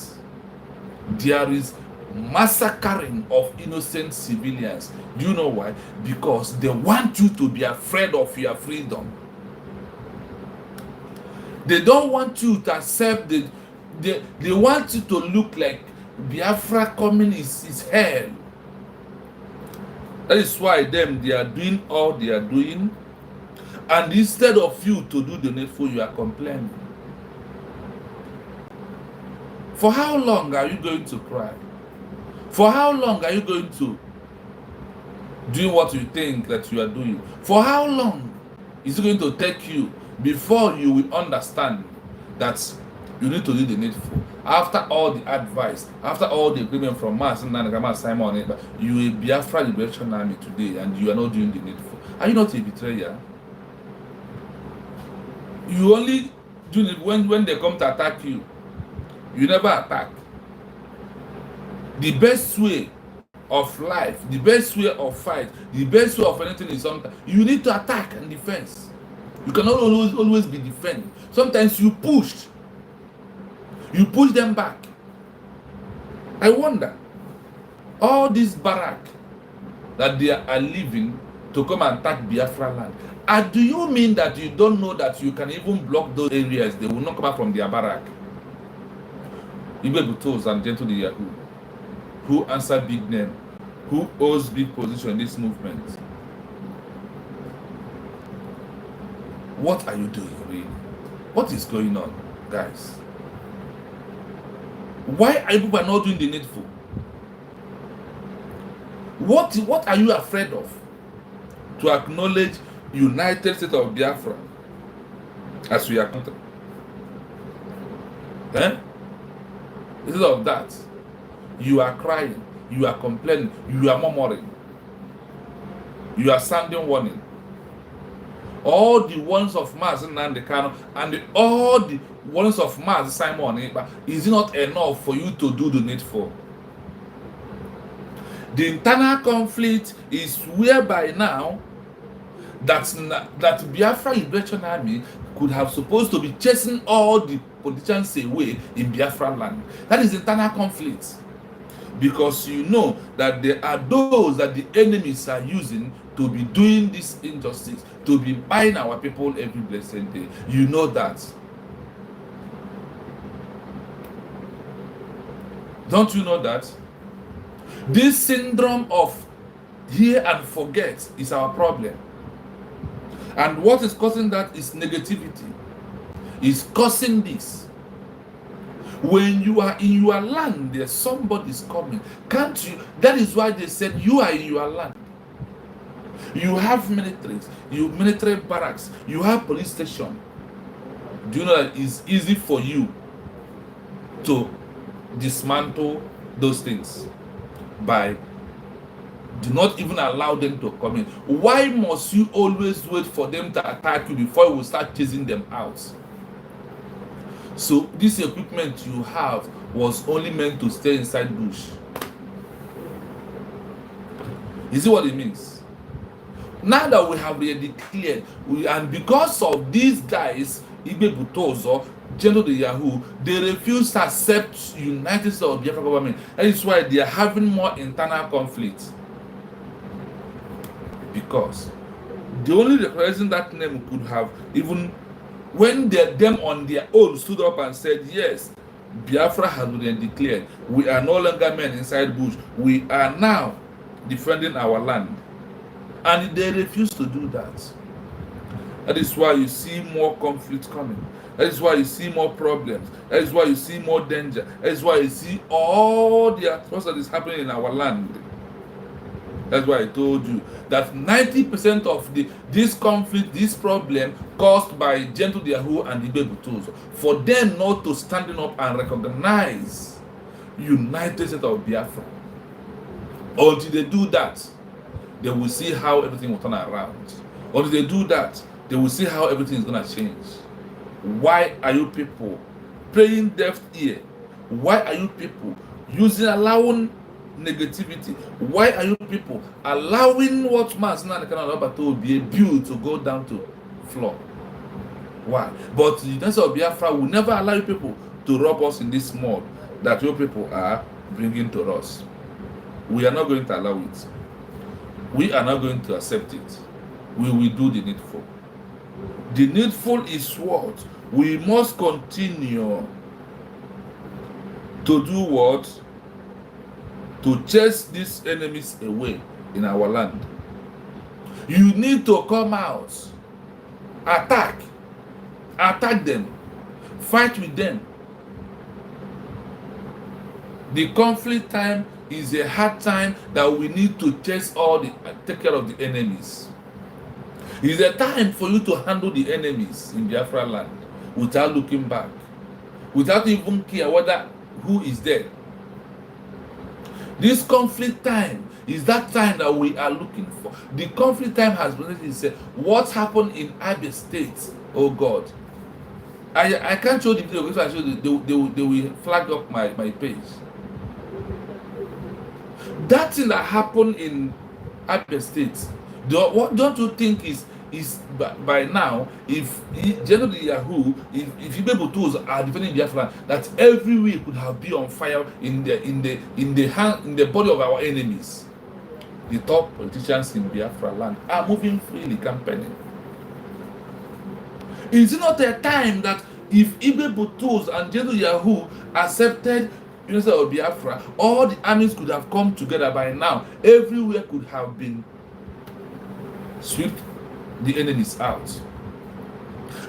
there is massacring of innocent civilians. Do you know why? Because they want you to be afraid of your freedom. They don't want you to accept they want you to look like Biafra coming is hell. That is why they are doing all they are doing, and instead of you to do the needful, you are complaining. For how long are you going to cry? For how long are you going to do what you think that you are doing? For how long is it going to take you before you will understand that you need to do the needful? After all the advice, after all the agreement from Mars and Nagama Simon, you are Biafra Liberation Army today and you are not doing the needful. Are you not a betrayer? You only do it when they come to attack you. You never attack. The best way of life, the best way of fight, the best way of anything is sometimes you need to attack and defend. You cannot always be defending. Sometimes you push them back. I wonder, all this barrack that they are leaving to come and attack Biafra land, and do you mean that you don't know that you can even block those areas? They will not come back from their barrack. Igwe Butos and Gentle the Yahoo, who answer big name, who holds big position in this movement. What are you doing really? What is going on, guys? Why are you not doing the needful? What are you afraid of? To acknowledge United States of Biafra as we are country. Instead of that, you are crying, you are complaining, you are murmuring, you are sounding warning. All the ones of Mars and the Kano and all the ones of Mars Simon, is it not enough for you to do the needful? The internal conflict is whereby now that Biafra Liberation Army could have supposed to be chasing all the politicians away in Biafra land. That is internal conflict. Because you know that there are those that the enemies are using to be doing this injustice, to be buying our people every blessed day. You know that. Don't you know that? This syndrome of hear and forget is our problem. And what is causing that is negativity. Is causing this. When you are in your land, there's somebody's coming. Can't you? That is why they said you are in your land. You have militaries, you military barracks, you have police station. Do you know that it's easy for you to dismantle those things by do not even allow them to come in? Why must you always wait for them to attack you before you will start chasing them out? So this equipment you have was only meant to stay inside bush. You see what it means? Now that we have already declared, and because of these guys, Igbe Butozo, General the Yahoo, they refuse to accept United States of Biafra government. That is why they are having more internal conflict. Because the only reason that name could have, even when them on their own stood up and said, yes, Biafra has been declared, we are no longer men inside bush, we are now defending our land. And they refuse to do that. That is why you see more conflict coming. That is why you see more problems. That is why you see more danger. That is why you see all the atrocities that is happening in our land. That's why I told you that 90% of this conflict, this problem, caused by gentle Yahoo and the baby tools, for them not to standing up and recognize United States of Biafra. Until they do that, they will see how everything will turn around. Until they do that, they will see how everything is going to change. Why are you people playing deaf ear? Why are you people allowing negativity? Why are you people allowing what man's not to be abused to go down to floor? Why? But the United of Biafra will never allow you people to rob us in this mud that you people are bringing to us. We are not going to allow it. We are not going to accept it. We will do the needful. The needful is what? We must continue to do what? To chase these enemies away in our land. You need to come out, attack them, fight with them. The conflict time is a hard time that we need to take care of the enemies. It's a time for you to handle the enemies in Biafra land without looking back, without even care who is there. This conflict time is that time that we are looking for. The conflict time has been said. What happened in Abia State? Oh God, I can't show the video because I show they will flag up my page. That thing that happened in Abia State, what don't you think is by now, if generally Yahoo, if Igbo tools are defending Biafra, that every week could have been on fire in the body of our enemies. The top politicians in Biafra land are moving freely campaigning. Is it not a time that if Igbo tools and general Yahoo accepted United of Biafra, all the armies could have come together by now? Everywhere could have been swept the enemies out.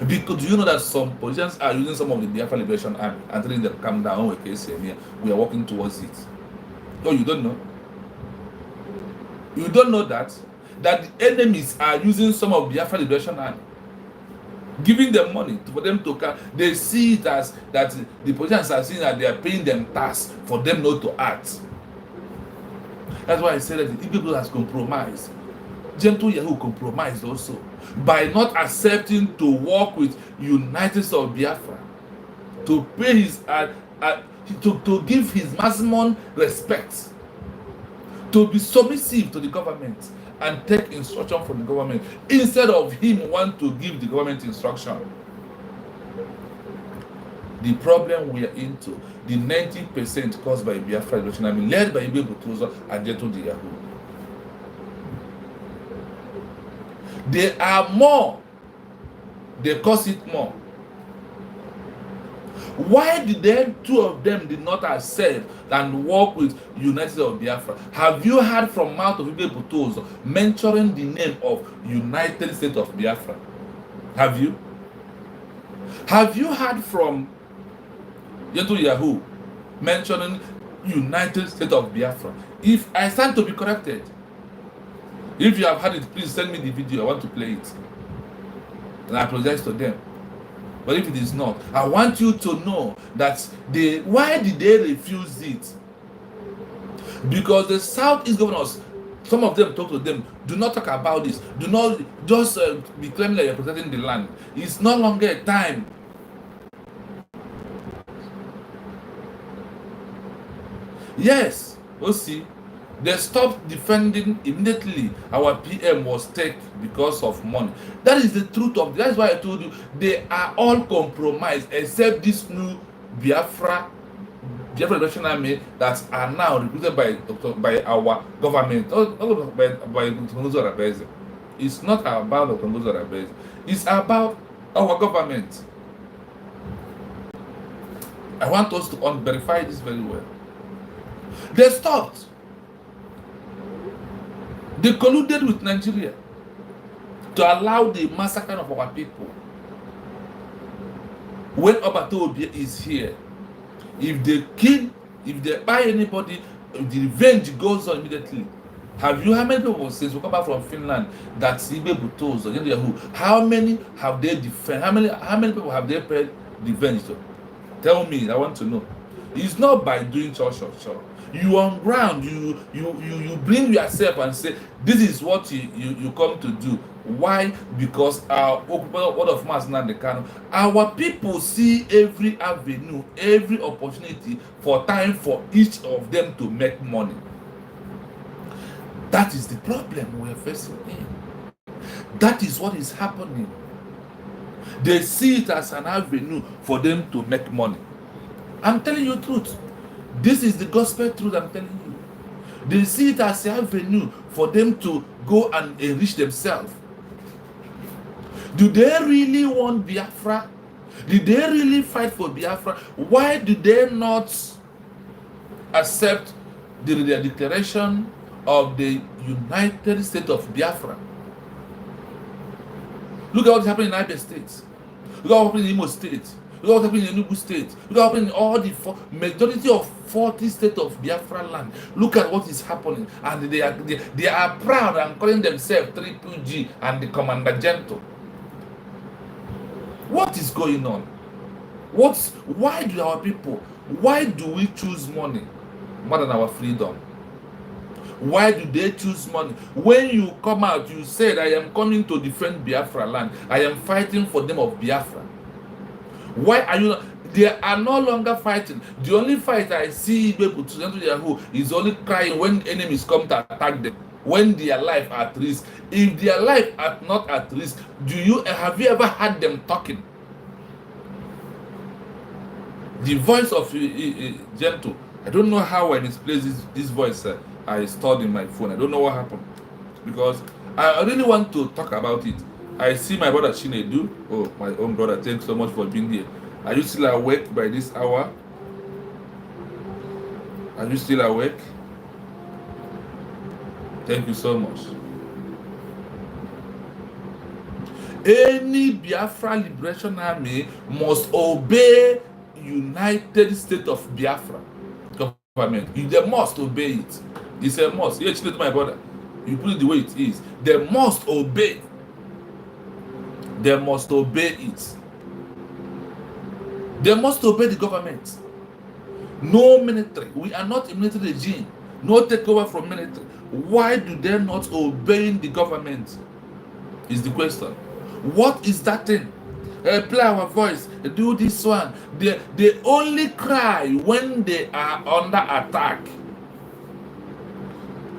Because do you know that some politicians are using some of the Biafra Liberation Army and telling them, calm down, we are working towards it. No, you don't know. You don't know that the enemies are using some of Biafra Liberation Army, giving them money for them to come. They see it as that the politicians are seeing that they are paying them tax for them not to act. That's why I said that the people has compromised. Gentle Yahoo compromised also by not accepting to work with United States of Biafra, to pay his to give his maximum respect, to be submissive to the government and take instruction from the government instead of him want to give the government instruction. The problem we are into, the 90% caused by Biafra Liberation Army, led by Igbo Butuzo and Gentle Yahoo. They are more. They cause it more. Why did the two of them did not accept and work with United of Biafra? Have you heard from mouth of Igbo Butuzo mentioning the name of United States of Biafra? Have you? Have you heard from Gentle Yahoo mentioning United States of Biafra? If I stand to be corrected, if you have heard it, please send me the video. I want to play it. And I apologize to them. But if it is not, I want you to know that why did they refuse it? Because the Southeast governors, some of them talk to them, do not talk about this. Do not just be claiming that you're protecting the land. It's no longer a time. Yes, we'll see. They stopped defending immediately. Our PM was taken because of money. That is the truth of it. That's why I told you they are all compromised except this new Biafra Liberation Army that are now recruited by our government. By Dr. Abeze. It's not about Dr. Abeze. It's about our government. I want us to verify this very well. They stopped. They colluded with Nigeria to allow the massacre of our people. When Obatobi is here, if they kill, if they buy anybody, the revenge goes on immediately. Have you, how many people since we come back from Finland that Sibe Butozo, how many have they defend? How many people have they paid revenge to? Tell me, I want to know. It's not by doing church. You on ground, you bring yourself and say, this is what you come to do. Why? Because our word of mass now the canon. Our people see every avenue, every opportunity for time for each of them to make money. That is the problem we are facing in. That is what is happening. They see it as an avenue for them to make money. I'm telling you the truth. This is the gospel truth I'm telling you. They see it as an avenue for them to go and enrich themselves. Do they really want Biafra? Did they really fight for Biafra? Why do they not accept the declaration of the United States of Biafra? Look at what's happening in United States. Look at what's happening in Imo State. Look at what's happening in Enugu State. Look at what's happening in all the majority of 40 states of Biafra land. Look at what is happening. And they are proud and calling themselves Triple G and the Commander Gentle. What is going on? Why do our people, why do we choose money more than our freedom? Why do they choose money? When you come out, you said, I am coming to defend Biafra land. I am fighting for them of Biafra. Why are you not? They are no longer fighting. The only fight I see people to Yahoo is only crying when enemies come to attack them, when their life at risk. If their life are not at risk, have you ever heard them talking? The voice of Gentle, I don't know how I misplaced this voice. I stored in my phone. I don't know what happened, because I really want to talk about it. I see my brother Chinedu. Oh, my own brother, thanks so much for being here. Are you still awake by this hour? Are you still awake? Thank you so much. Any Biafra Liberation Army must obey United States of Biafra government. They must obey it. It's a must. Yes, my brother. You put it the way it is. They must obey. They must obey it. They must obey the government. No military. We are not a military regime. No takeover from military. Why do they not obey the government? Is the question. What is that thing? Play our voice. Do this one. They only cry when they are under attack.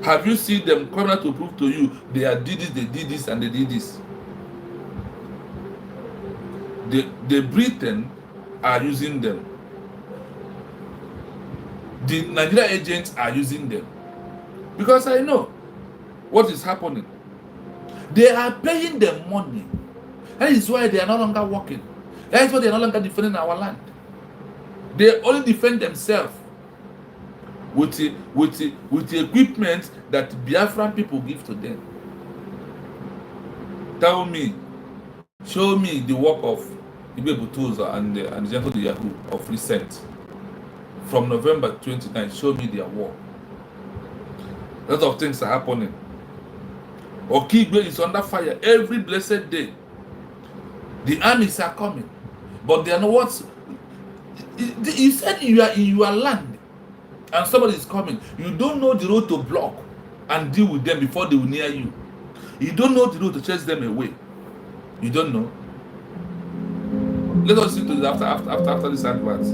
Have you seen them coming out to prove to you they did this, and they did this? The Britain are using them. The Nigerian agents are using them. Because I know what is happening. They are paying them money. That is why they are no longer working. That is why they are no longer defending our land. They only defend themselves with the equipment that Biafran people give to them. Tell me, show me the work of Ibe Butoza and the Gentle Yahoo of recent. From November 29, show me their work. A lot of things are happening. Okigwe is under fire every blessed day. The armies are coming, but they are not what. You said you are in your land, and somebody is coming. You don't know the road to block and deal with them before they will near you. You don't know the road to chase them away. You don't know. Let us see to this after this advert.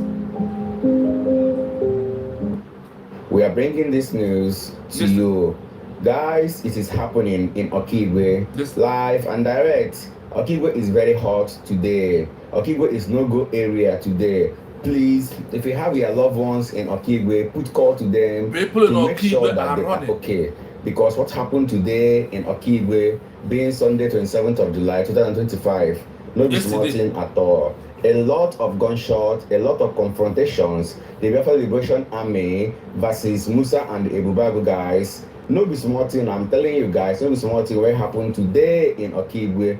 We are bringing this news to you. Guys, it is happening in Okigwe, live and direct. Okigwe is very hot today. Okigwe is no-go area today. Please, if you have your loved ones in Okigwe, put call to them People to make sure that are they running. are okay. Because what happened today in Okigwe, being Sunday 27th of July 2025, no small thing at all. A lot of gunshots, a lot of confrontations. The Biafra Liberation Army versus Musa and the Ebubago guys. No be small thing, I'm telling you guys, no be small thing what happened today in Okigwe.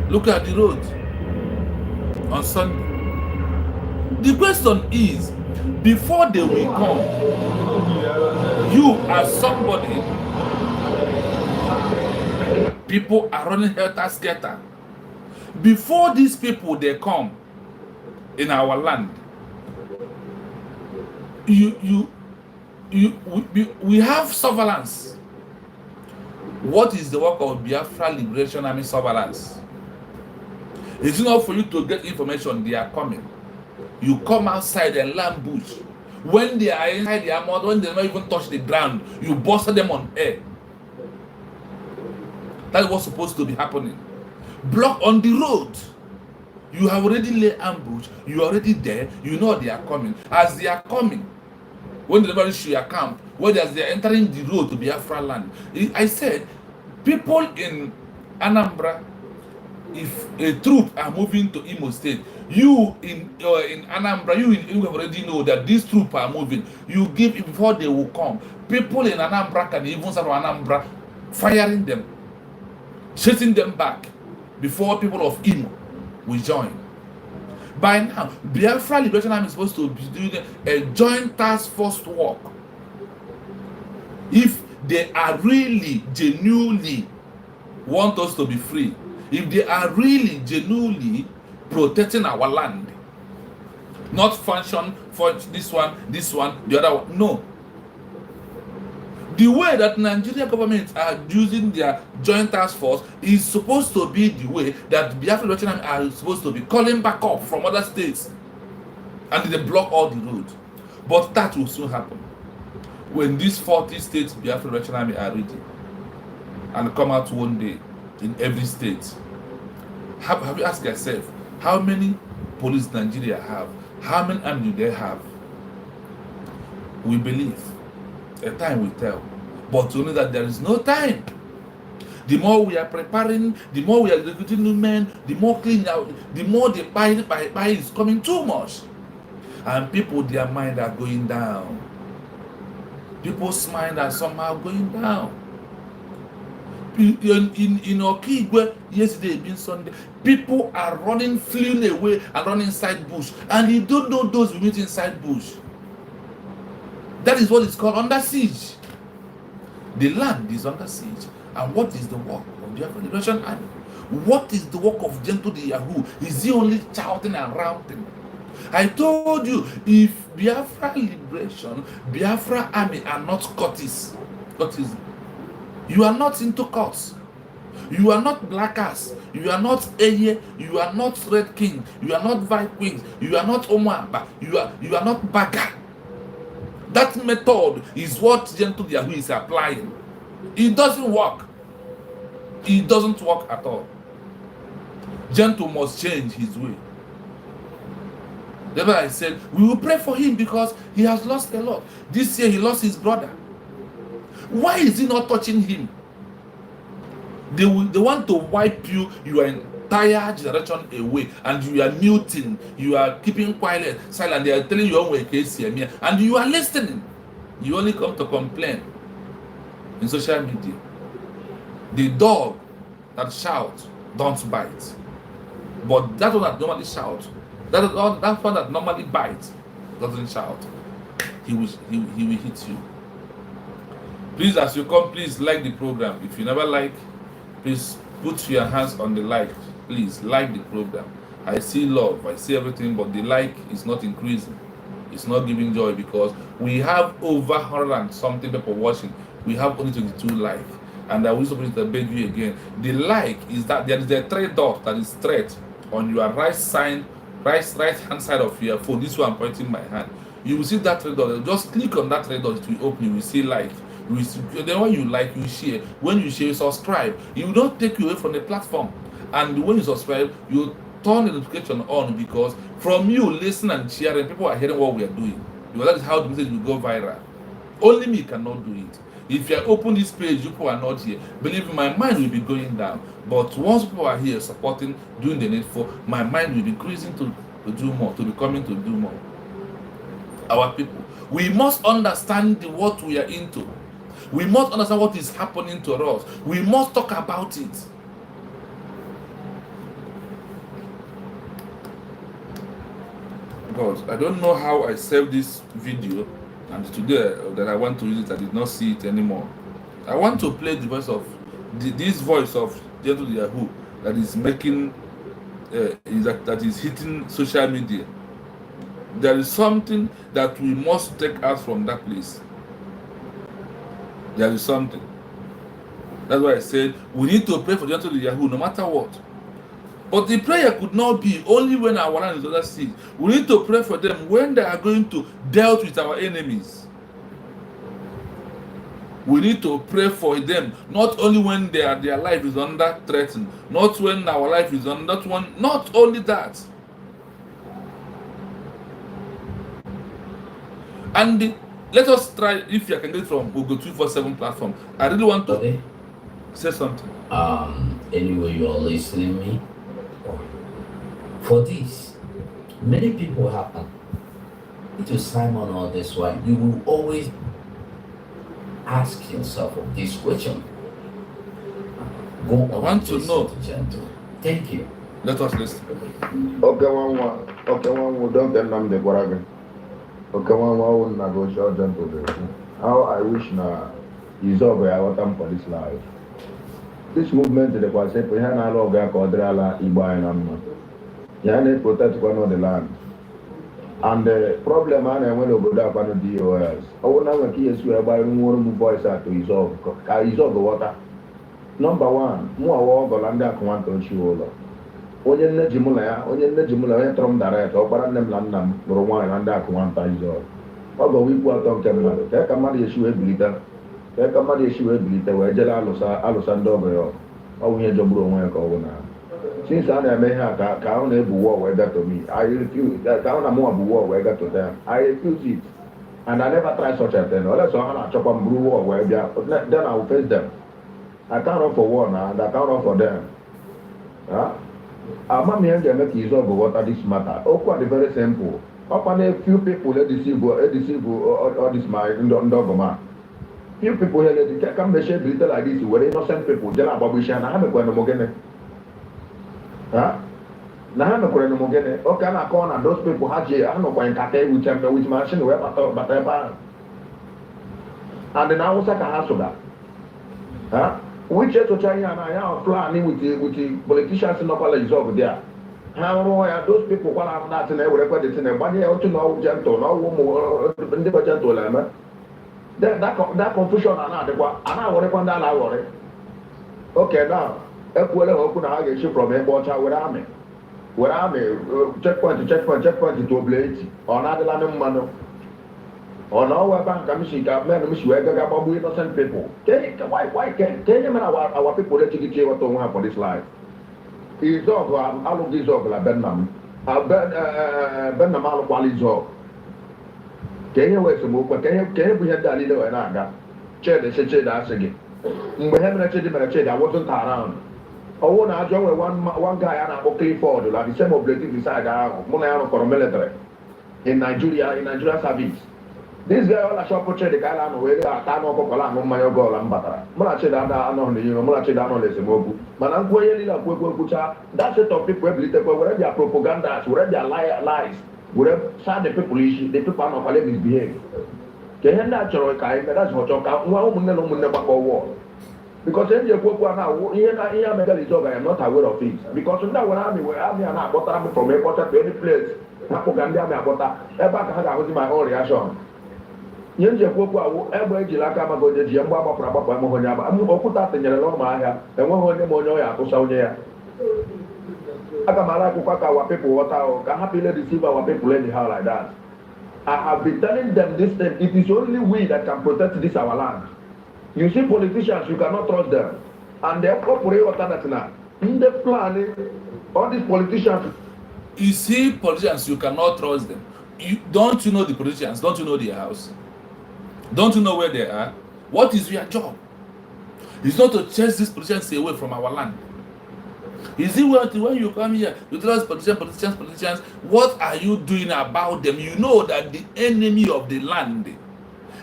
Look at the road on Sunday. The question is, before they will come, you as somebody, people are running helter-skelter. Before these people they come in our land, we have surveillance. What is the work of Biafra Liberation Army surveillance? It's enough for you to get information they are coming. You come outside and land bush. When they are inside the armor, when they never even touch the ground, you busted them on air. That's what's supposed to be happening. Block on the road. You have already laid ambush. You are already there. You know they are coming. As they are coming, when they never reach your camp, as they are entering the road to Biafra land, I said, people in Anambra, if a troop are moving to Imo State, you in Anambra, you already know that these troops are moving. You give it before they will come. People in Anambra can even start Anambra firing them, chasing them back before people of Imo will join. By now, Biafra Liberation Army is supposed to be doing a joint task force work. If they are really genuinely want us to be free, if they are really genuinely protecting our land, not function for this one, the other one. No. The way that Nigeria government are using their joint task force is supposed to be the way that Biafra Liberation Army are supposed to be calling back up from other states, and they block all the roads. But that will soon happen when these 40 states Biafra Liberation Army are ready and come out one day in every state. Have you asked yourself how many police Nigeria have? How many army do they have? We believe. A time will tell, but only that there is no time. The more we are preparing, the more we are recruiting new men, the more clean out, the more the buy is coming too much, and people, their mind are going down. People's mind are somehow going down. In Okigwe, yesterday being Sunday, people are running, fleeing away and running inside bush, and you don't know those who meet inside bush. That is what is called under siege. The land is under siege. And what is the work of the Biafra Liberation Army? What is the work of Gentle the Yahoo? Is he only shouting and ranting? I told you, if Biafra Liberation, Biafra Army are not courtists, you are not into courts. You are not blackers. You are not Eye. You are not Red King. You are not Vikings. You are not Omamba. You are not Baga. That method is what Gentle Yahoo is applying. It doesn't work. It doesn't work at all. Gentle must change his way. That's why I said we will pray for him because he has lost a lot. This year he lost his brother. Why is he not touching him? They want to wipe you, your entire generation away, and you are muting, you are keeping quiet, silent. They are telling you own way case here, and you are listening. You only come to complain in social media. The dog that shouts don't bite, but that one that normally shouts, that one that normally bites doesn't shout. He will hit you. Please, as you come, please like the program. If you never like, please put your hands on the like. Please like the program. I see love, I see everything, but the like is not increasing. It's not giving joy because we have over 100 and something people watching. We have only 22 likes. And I will supposed to beg you again. The like is that there is a 3 dot that is straight on your right hand side of your phone. This one I'm pointing my hand. You will see that 3 dot. Just click on that 3 dot, it will open. You will see like. Then when you like, you share. When you share, you subscribe. You will not take you away from the platform. And when you subscribe, you turn the notification on because from you listen and sharing, people are hearing what we are doing. Because that is how the message will go viral. Only me cannot do it. If you open this page, people are not here. Believe me, my mind will be going down. But once people are here supporting, doing the needful, my mind will be increasing to do more, to be coming to do more. Our people, we must understand what we are into. We must understand what is happening to us. We must talk about it. God, I don't know how I saved this video, and today that I want to use it, I did not see it anymore. I want to play the voice of this voice of Gentle Yahoo that is making that is hitting social media. There is something that we must take us from that place. There is something. That's why I said we need to pray for Gentle Yahoo no matter what. But the prayer could not be only when our land is under siege. We need to pray for them when they are going to deal with our enemies. We need to pray for them not only when their life is under threat, not when our life is under not only that. And let us try, if you can get it from Google 247 platform. I really want to say something. Anyway, you are listening me. For this, many people happen. To Simon or this one, you will always ask yourself this question. Go on. I want to know. Thank you. Let us listen. Okay, one, don't tell them the Guaragan. Okay, one, na go show gentle. How I wish na is over our time for this life. This movement to the Kwase, we have a lot of Kodrala, Iba and Amma. Yana protect one of the land. And the problem I went over that one of DOS. I will never key as well by more boys to resolve the water. Number one, more war Golanda Quanto Shiola. Onye Nejimula, Trom Direct, or Barandam Landam, Rowan, and that Quanta is all. Although we put on camera, take a money issue a blitter, take a money issue a blitter, where Jella Alosando, or we had a blue one over now. Since I may have count a war where that to me, I refuse that count a more war where that to them. I refuse it. And I never try such a thing. Unless I chop on blue war where they are, then I will face them. I can't run for war now, and I can't run for them. I'm not here to make use of water this matter. Oh, quite very simple. Upon a few people that deceive all this my dogma. Few people here that can be shaped little like this, where innocent people, Jella Babishan, I have a question again. Now I'm a question again. Okay, I call on those people, Haji, I know when Kate with them, which machine, where but and then I was like a house of that. Which is to China and I am planning with the politicians in Nopala over there. How are those people while I'm not in every record in a money out to know gentle, no woman, never gentle, that confusion and I want to find out our okay, now, Equally open a issue from a watch out with army. With army, checkpoint to oblige, or not the land of Mano. On our bank, I'm seeing a man who is about innocent people. Why can't our people let you get what to have for this life? He's over, all of these over la Benham. Benham quality job. Can you wait some more? Can you be a little and I chair the shade as again? We haven't actually been a shade, I wasn't around. Oh, when I joined one guy and I okay for the same objective beside Monano for military in Nigeria service. This guy all a shop for the Kalan where I can't go on my goal and butter. Mulache down on the Mulache down on the Simobu. Manam Kucha, that's the topic where wherever their propaganda, wherever their lies, wherever sad the people issue, the people are not misbehave. Can you natural kind? That's what you're talking about war. Because then you go now, here I am not aware of it. Because now when I'm from airport to any place, propaganda about my own reaction. Yenje kwokwa ebe ejila aka mago je je mgba gbapụrụ mo honya ba mu okuta tenyere no ma ahia enwe honye mo onye ya akụsa onye ya aka mara akwụkwọ ka our people water o ka happily receive our people anyhow like that. I have been telling them this thing. It is only we that can protect this our land. You see politicians, you cannot trust them, and they operate alternatively in the planning. All these politicians. You see politicians, you cannot trust them. Don't you know the politicians? Don't you know their house? Don't you know where they are? What is your job? It's not to chase these politicians away from our land. Is it when you come here, you tell us politicians, what are you doing about them? You know that the enemy of the land,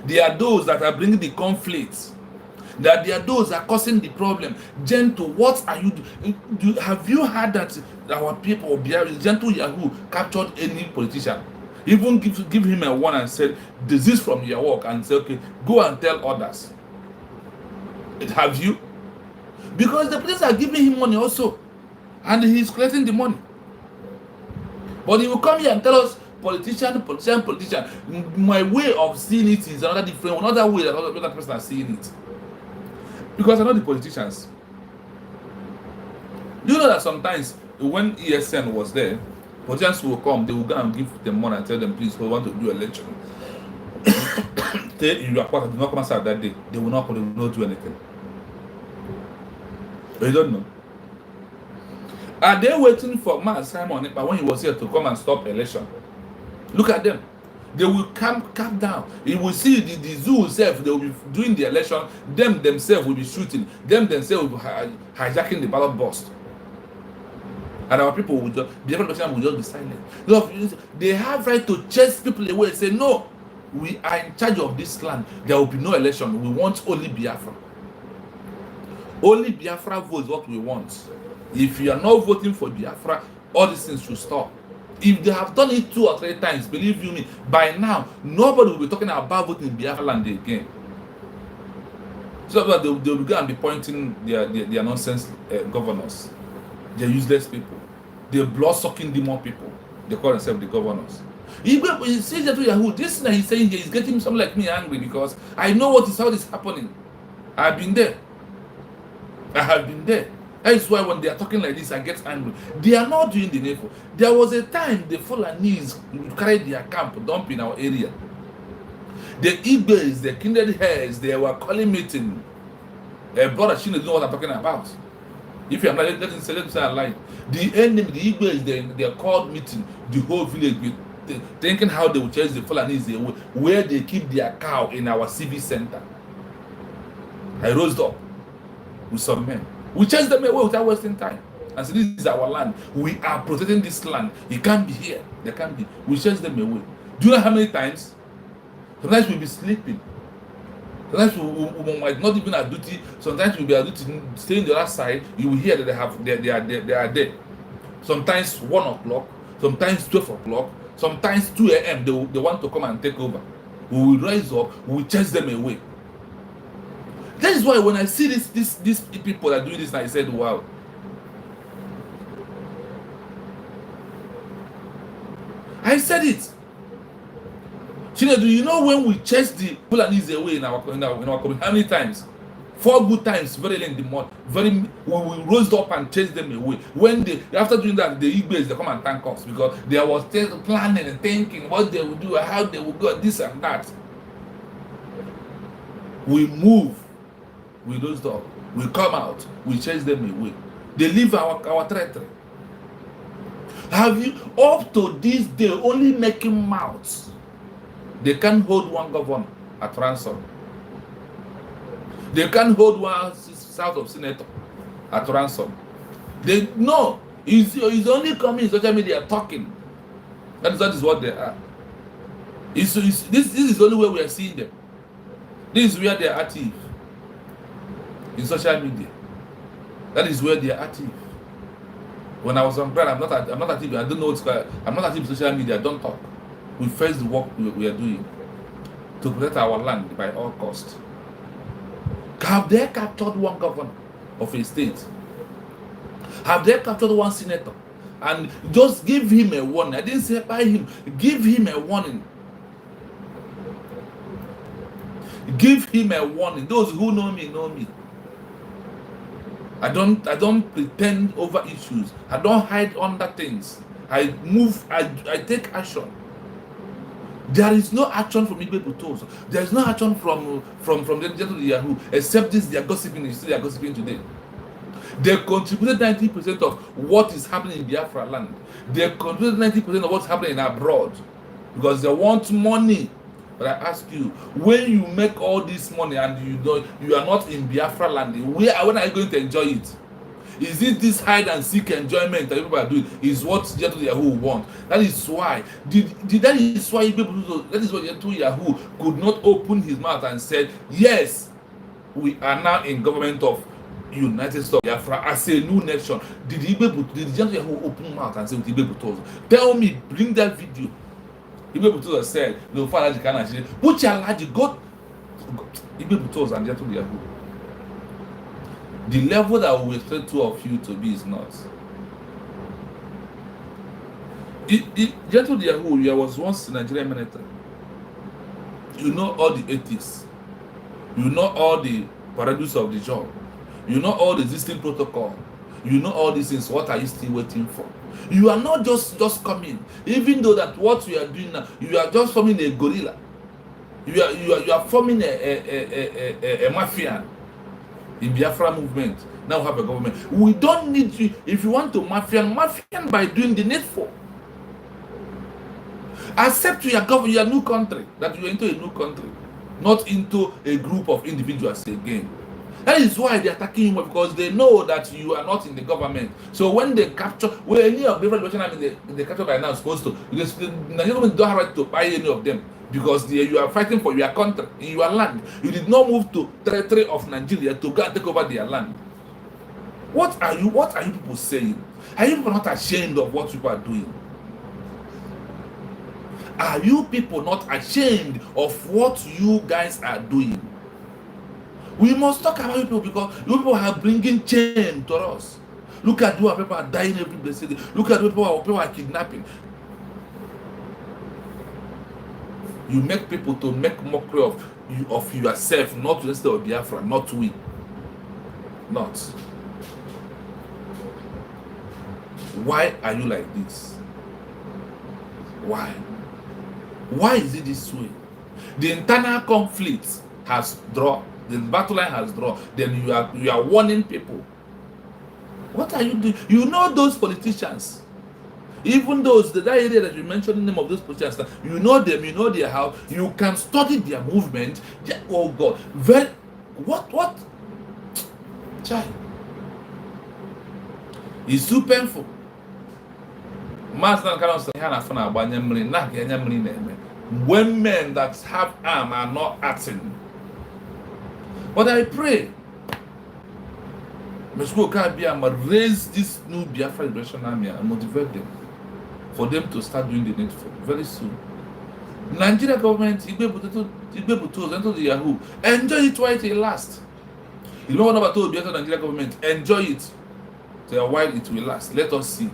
They are those that are bringing the conflict. That they are those that are causing the problem. Gentle, what are you doing? Have you heard that our people, Gentle Yahoo, captured any politician? Even give him a warning and said, desist from your work, and say, okay, go and tell others. Have you? Because the police are giving him money also, and he's collecting the money. But he will come here and tell us, politician. My way of seeing it is another different, another way that other person is seeing it. Because I know the politicians. You know that sometimes when ESN was there, politicians will come, they will go and give them money and tell them, please, we want to do election. Stay in your part, do not come outside that day. They will not do anything. You don't know. Are they waiting for Man Simon Ekpa when he was here to come and stop election? Look at them. They will calm down. You will see the zoo itself, they will be doing the election, them themselves will be shooting, them themselves will be hijacking the ballot box. And our people will just, the Biafran will just be silent. Look, they have right to chase people away and say, no, we are in charge of this land. There will be no election. We want only Biafra. Only Biafra votes what we want. If you are not voting for Biafra, all these things should stop. If they have done it 2 or 3 times, believe you me, by now, nobody will be talking about voting in Biafra land again. So that they will go and be pointing their nonsense governors. They're useless people. They're blood-sucking demon people. They call themselves the governors. He says that to Yahoo, this thing that he's saying here is getting someone like me angry how this is happening. I've been there. I have been there. That is why when they are talking like this, I get angry. They are not doing the needful. There was a time the Fulanese carried their camp dump in our area. The Igbes, the kindred hairs, they were calling meeting. Brother, she knows what I'm talking about. If you are not, let me say a lie. The enemy, the Igbes, they called meeting the whole village with thinking how they will chase the Fulanese away, where they keep their cow in our civic center. I rose up with some men. We chase them away without wasting time. And so this is our land. We are protecting this land. It can't be here. They can't be. We chase them away. Do you know how many times? Sometimes we'll be sleeping. Sometimes we might not even have duty. Sometimes we'll be at duty, stay on the other side. You will hear that they are there. Sometimes 1 o'clock. Sometimes 12 o'clock. Sometimes 2 a.m. They want to come and take over. We will rise up. We will chase them away. That is why when I see these people that are doing this, I said, wow. I said it. Chine, do you know when we chase the Fulanese away in our community? How many times? 4 good times, very late in the month. We rose up and chased them away. When after doing that, the Igbes, they come and thank us because they was planning and thinking what they would do, how they would go, this and that. We move. We rose up. We come out. We chase them away. They leave our territory. Have you, up to this day, only making mouths? They can't hold one governor at ransom. They can't hold one south of senator at ransom. They no. It's only coming in social media talking. That is what they are. This is the only way we are seeing them. This is where they are active. In social media. That is where they are active. When I was on bread, I'm not active. I don't know what's called. I'm not active in social media. I don't talk. We face the work we are doing to protect our land by all costs. Have they captured one governor of a state? Have they captured one senator? And just give him a warning. I didn't say by him. Give him a warning. Give him a warning. Those who know me know me. I don't pretend over issues. I don't hide under things. I move. I take action. There is no action from Igbo Butos. There is no action from the Gentle Yahoo, except this they are gossiping. They are gossiping today. They contributed 90% of what is happening in Biafra land. They contributed 90% of what's happening abroad because they want money. But I ask you, when you make all this money and you are not in Biafra land, when are you going to enjoy it? Is it this hide and seek enjoyment that people are doing? Is what Gentle Yahoo want? That is why. That is why that is what Gentle Yahoo could not open his mouth and said, yes, we are now in government of United States of Biafra as a new nation. Did Gentle Yahoo open mouth and say with Ibe Butozo? Tell me, bring that video. Ibe Butozo said, no, Father, you can actually put your large God. Ibe Butozo and Gentle Yahoo. The level that we expect two of you to be is not. Gentle Yahoo, you was once in Nigerian military. You know all the ethics. You know all the paradox of the job. You know all the existing protocol. You know all these things. What are you still waiting for? You are not just coming. Even though that what we are doing now, you are just forming a gorilla. You are forming a mafia. In Biafra movement, now we have a government. We don't need you. If you want to mafia by doing the needful. Accept your new country, that you are into a new country, not into a group of individuals again. That is why they are attacking you, because they know that you are not in the government. So when they capture, any of the they capture by now is supposed to, because the Nigerian government don't have right to buy any of them. Because you are fighting for your country, in your land. You did not move to territory of Nigeria to go and take over their land. What are you people saying? Are you people not ashamed of what people are doing? Are you people not ashamed of what you guys are doing? We must talk about you people, because you people are bringing shame to us. Look at who people are dying every blessed day. Look at who people are kidnapping. You make people to make mockery of yourself, not to the state of Biafra, not we. Not. Why are you like this? Why? Why is it this way? The internal conflict has drawn, the battle line has drawn, then you are warning people. What are you doing? You know those politicians. Even those, that area that you mentioned the name of those politicians, you know them, you know their house, you can study their movement. Oh God, what? Child, it's too painful. When men that have arm are not acting. But I pray, Meshko Kabiyama raise this new Biafra Liberation Army and motivate them, for them to start doing the needful very soon. Nigeria government, Ibe Butozo, Gentle Yahoo, enjoy it while it lasts. You know what about the Nigeria government? Enjoy it while it will last. Let us see.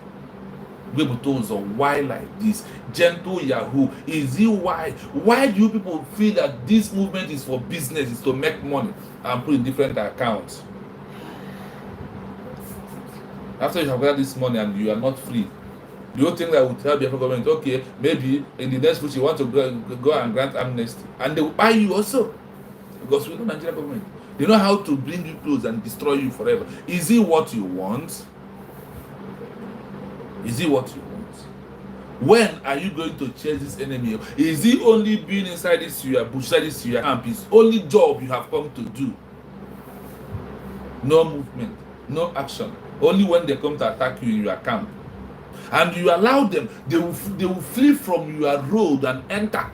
Ibe Butozo, why like this? Gentle Yahoo, is it why? Why do you people feel that this movement is for business, is to make money and put in different accounts? After you have got this money and you are not free, do you think that would tell the government, okay, maybe in the next week you want to go and grant amnesty, and they will buy you also? Because we know Nigerian government, they know how to bring you close and destroy you forever. Is it what you want? Is it what you want? When are you going to chase this enemy? Is it only being inside this your bush, inside this your camp? It's only job you have come to do. No movement, no action. Only when they come to attack you in your camp. And you allow them, they will flee from your road and enter.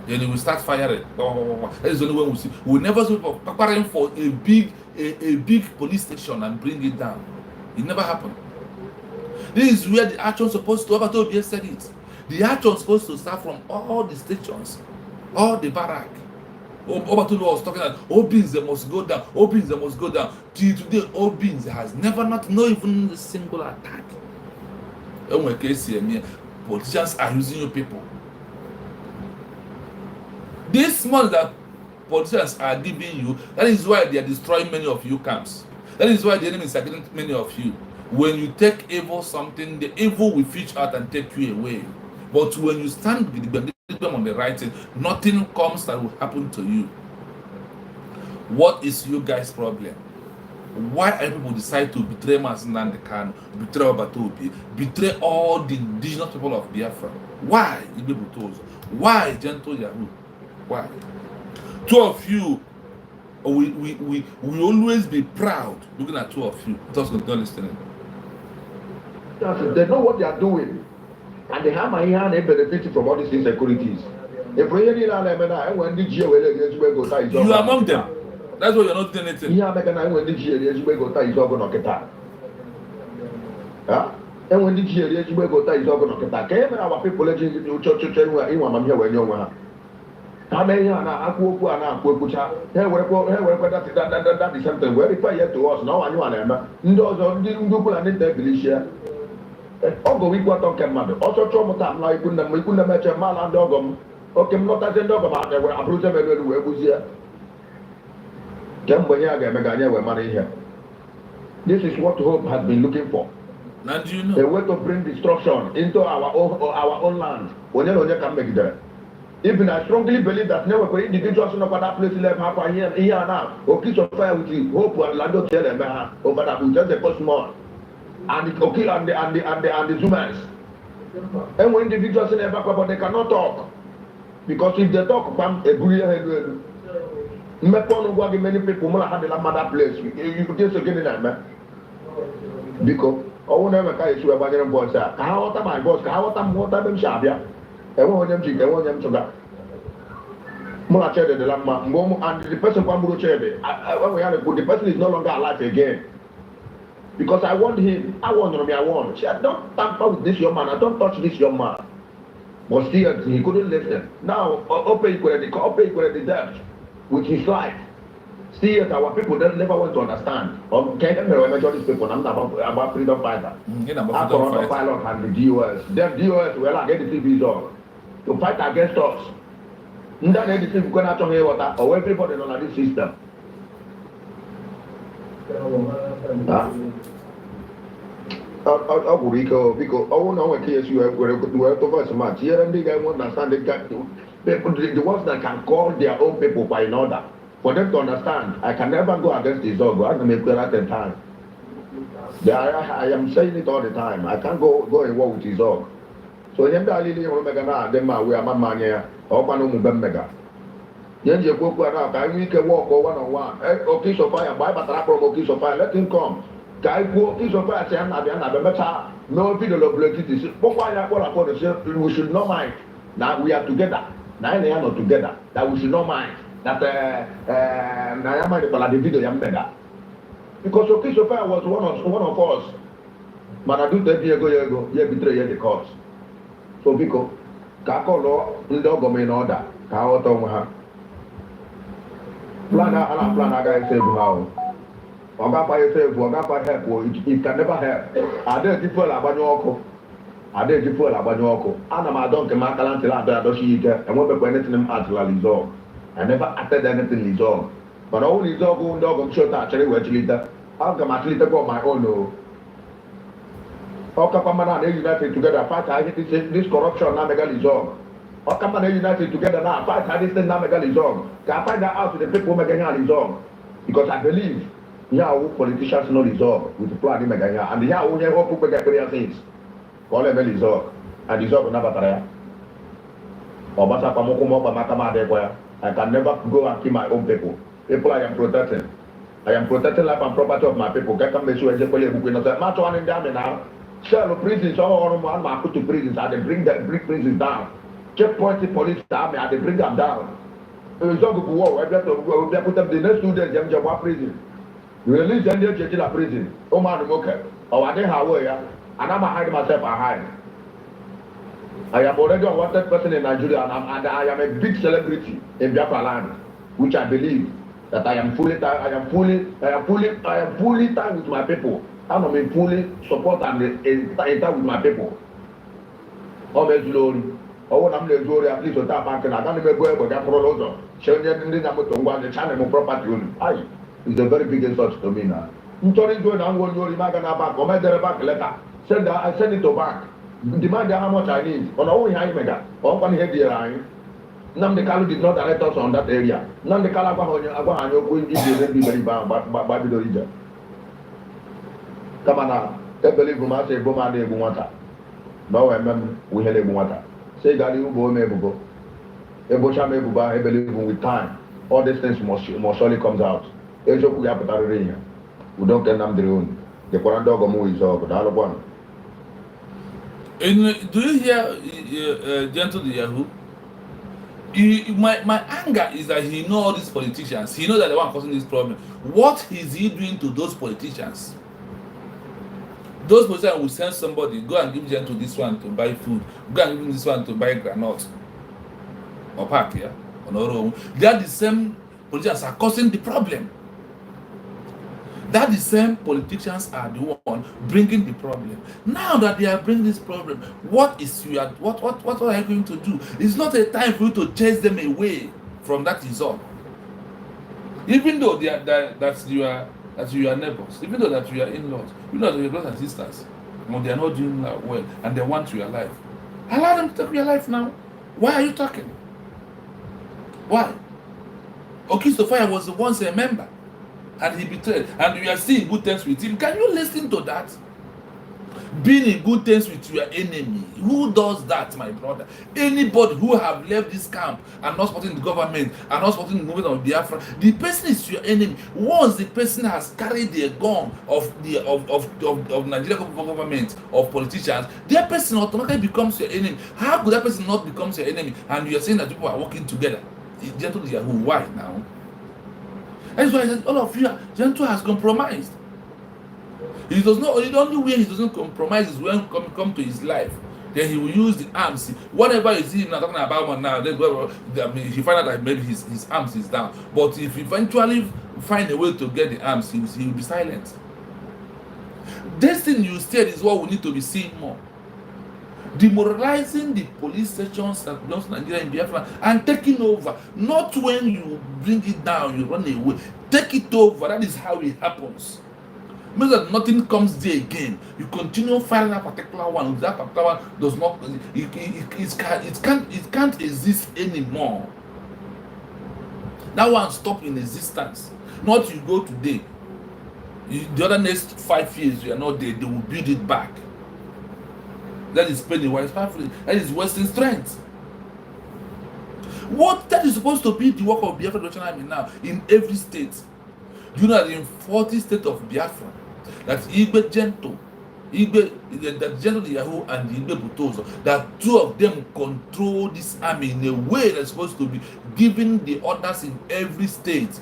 Then they will start firing. That is the only way we see. We never see people preparing for a big police station and bring it down. It never happened. This is where the action is supposed to, Obatobi said it. The action is supposed to start from all the stations, all the barrack. Obatobi was talking that all beans, they must go down, all beans, they must go down. Till today, all beans has never, not even a single attack. Politicians are using you people. This money that politicians are giving you, that is why they are destroying many of you camps. That is why the enemy is against many of you. When you take evil something, the evil will fish out and take you away. But when you stand with them on the right side, nothing comes that will happen to you. What is you guys' problem? Why are people decide to betray Mazinand Khan, betray Obatobi, betray all the indigenous people of Biafra? Why Ibe? 'Why Gentle Yahoo? Why? Two of you Or we always be proud looking at two of you. Just not listening. They know what they are doing. And they have my hand and benefit from all these insecurities. If we really are when the GO you are among them. That's why you're not doing anything. Yeah, when the GO is all going to get that. And when the GO is all going to get that. Came our people legend in church in one here when you're how many are now? Hey, that is something very fair to us. Now, I know those on the people and the Galicia. Ogo we got on Canada. Also, Tromota, like we couldn't match a man and dogum. Okay, not as a dogum out there where I brought them where was here. Cambodia, Megania, where money here. This is what hope has been looking for. Now, do you know? A way to bring destruction into our own land. When you can make it there. Even I strongly believe that never for individuals in other places left happen here now. Or kiss of fire with the hope and Lando tell them over that we just the cosmos and the okay and the humans. And when individuals in the back, but they cannot talk. Because if they talk, a bully many people will have the mother place. You could just again in that. Because I will never carry you about your boss. How my boss, how I'm what I'm shabia. I want them to that. More chair the lama, and the person who chair when we have a good, the person is no longer alive again. Because I want him, I want him, I want. She don't tamper with this young man, I don't touch this young man. But still, he couldn't listen. Now, open the debt with his life. Still, our people don't never want to understand. Can you imagine these people? I'm not about freedom fighter. About pilot and the DOS. Them DOS will get the TVs on to fight against us. Then anything going to hear water or everybody on this system. Because I won't know what case you have over so much. Here and they won't understand the ones that can call their own people by in order. For them to understand, I can never go against this dog. I can make it at the time. I am saying it all the time. I can't go in war with his dog. So you have to them we are my man here. Open mega. Then you go can we can walk or one-on-one. Okay, so fire, buy but okay, so fire, let him come. Guy go, okay, so fire, say I'm not no video of we should not mind. Now we are together. Now they are not together. That we should not mind. That the video yam better. Because okay, so fire was one of us. Man, I do that year go, betray the cause. So because Kako law, the dog in order, Kao Tomaha. Plan a guy save how. Ogapa yourself, Ogapa help, it can never help. Are there people about your Are there people about your Anama don't come out until I doshi and won't be anything at resolve. I never acted anything resolve. But all resolve go dog of short actually were later. I'll come at least about my own. Okapamana united together, fight this corruption now mega resolve. Okamana united together now, fight this thing now mega resolve. Can I find that out to the people making a resolve? Because I believe yeah, politicians no resolve with the plan mega and yeah, only hope people get clear things. Call them resolve and resolve never try. Or Basa Pamokumo Bamakama de I can never go and kill my own people. People I am protecting. I am protecting life and property of my people. Get them issue as a police book. Match one in down now. Shell prisons, all of them are put to prisons and they bring prisons down. Checkpoint the police army and they bring them down. The result of war, we put them the next 2 days, they are prison. You release them, they are prison. Oh man, okay. Oh, I didn't have way, and I'm hiding myself behind. I am already a wanted person in Nigeria and I am a big celebrity in Biafra land, which I believe that I am fully tied with my people. I'm fully support and enter with my people. Always glory. When I'm the glory, at least on that bank, and I can't even go but I follow also. Showing them the channel property. It's a very big insult to me now. I'm going to back, or my back letter. I send it to bank. Demand how much I need. On only high mega. Or one head the line. Nam the Kalu did not direct us on that area. Nam the Kalabaho, going to be very bad, but the region. Come on now. I believe we must say Boma de Bumata. No, I remember we had a Bumata. Say that you go Mebugo. A Bosha Mebuba, I believe with time. all these things must surely comes out. We don't get them their own. The Quran dog is over. The other one. Do you hear Gentle the Yahoo? My anger is that he knows all these politicians. He knows that the one causing this problem. What is he doing to those politicians? Those politicians will send somebody, go and give Gentle this one to buy food, go and give him this one to buy granite or park here on our own. They are the same politicians are causing the problem. That the same politicians are the one bringing the problem. Now that they are bringing this problem, what are you going to do? It's not a time for you to chase them away from that result. Even though they are that you are neighbors, even though that you are in-laws, you know that your brothers and sisters, they are not doing well and they want your life. Allow them to take your life now. Why are you talking? Why? Okistofaya was once a member. And he betrayed, and you are seeing good terms with him. Can you listen to that? Being in good terms with your enemy. Who does that, my brother? Anybody who have left this camp and not supporting the government and not supporting the movement of Biafra, the person is your enemy. Once the person has carried the gun of Nigerian government, of politicians, that person automatically becomes your enemy. How could that person not become your enemy? And you are saying that people are working together. Gentle Yahoo, why now? That's why I said all of you, Gentle has compromised. He does not. The only way he doesn't compromise is when come to his life. Then he will use the arms. Whatever you see him talking about now, he find out that maybe his arms is down. But if he eventually find a way to get the arms, he will be silent. This thing you said is what we need to be seeing more. Demoralizing the police stations that belongs to Nigeria in Biafra and taking over. Not when you bring it down, you run away. Take it over. That is how it happens. Means that nothing comes there again. You continue firing that particular one. That particular one does not. It can't exist anymore. That one stop in existence. Not you go today. The other next 5 years you are not there. They will build it back. That is Pennywise powerful. That is Western strength. What that is supposed to be the work of Biafra National Army now in every state. Do you know that in 40 states of Biafra, that Igbe Gentle, that Gentle Yahoo and the Igbe Butozo, that two of them control this army in a way that's supposed to be giving the orders in every state.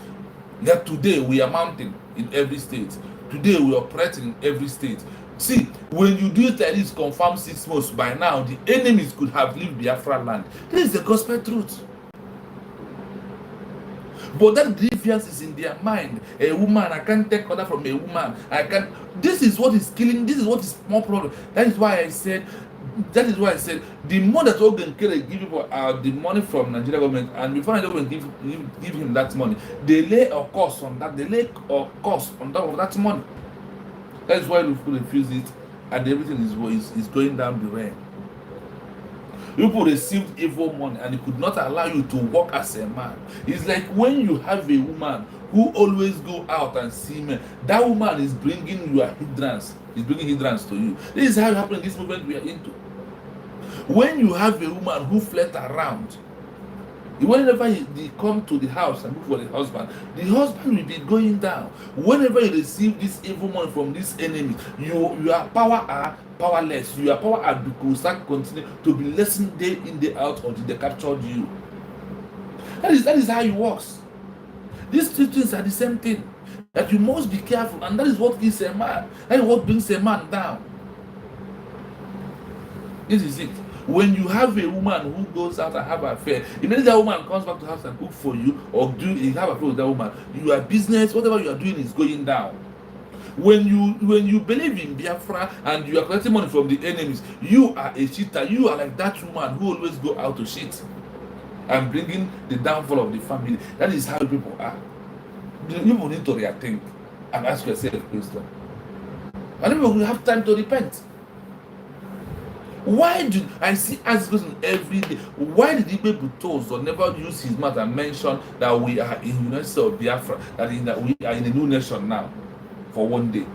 That today we are mounting in every state. Today we are operating in every state. See, when you do it like this, confirm 6 months, by now the enemies could have left Biafra land. This is the gospel truth. But that grievance is in their mind. A woman, I can't take order from a woman. I can't. This is what is killing. This is what is more problem. That is why I said the money that Ogun Kere give people the money from Nigeria government, and before I don't give him that money, they lay a cost on that. They lay a cost on top of that money. That is why people refuse it, and everything is going down the rain. People received evil money and it could not allow you to work as a man. It's like when you have a woman who always go out and see men, that woman is bringing your hindrance. Is bringing hindrance to you. This is how it happens in this movement we are into. When you have a woman who flirt around, whenever they come to the house and look for the husband will be going down. Whenever you receive this evil money from this enemy, your power are powerless. Your power are because that continue to be lessened day in, day out until they captured you. That is how it works. These two things are the same thing. That you must be careful, and that is what gives a man. That is what brings a man down. This is it. When you have a woman who goes out and have an affair, immediately that woman comes back to house and cook for you, or you have an affair with that woman, your business, whatever you are doing, is going down. When you believe in Biafra and you are collecting money from the enemies, you are a cheater. You are like that woman who always go out to cheat and bringing the downfall of the family. That is how people are. You need to rethink and ask yourself a question. And people will have time to repent. Why do I see as person every day? Why did Igbe Butozo never use his mouth and mention that we are in United States of Biafra, that we are in a new nation now for one day?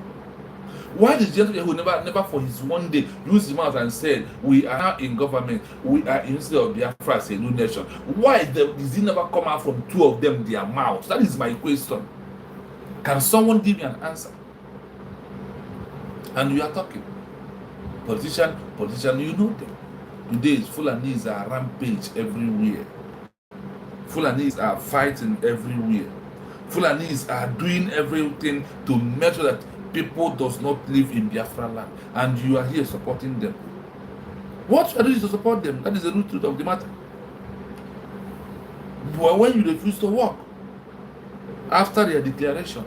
Why did Gentle who never for his one day used his mouth and said, we are now in government, we are instead of Biafra, a new nation? Why does it never come out from two of them their mouths? That is my question. Can someone give me an answer? And we are talking. Politician, you know them. Today, Fulanis are rampage everywhere. Fulanis are fighting everywhere. Fulanis are doing everything to make sure that people does not live in Biafra land, and you are here supporting them. What you are doing to support them? That is the root truth of the matter. But when you refuse to work, after their declaration,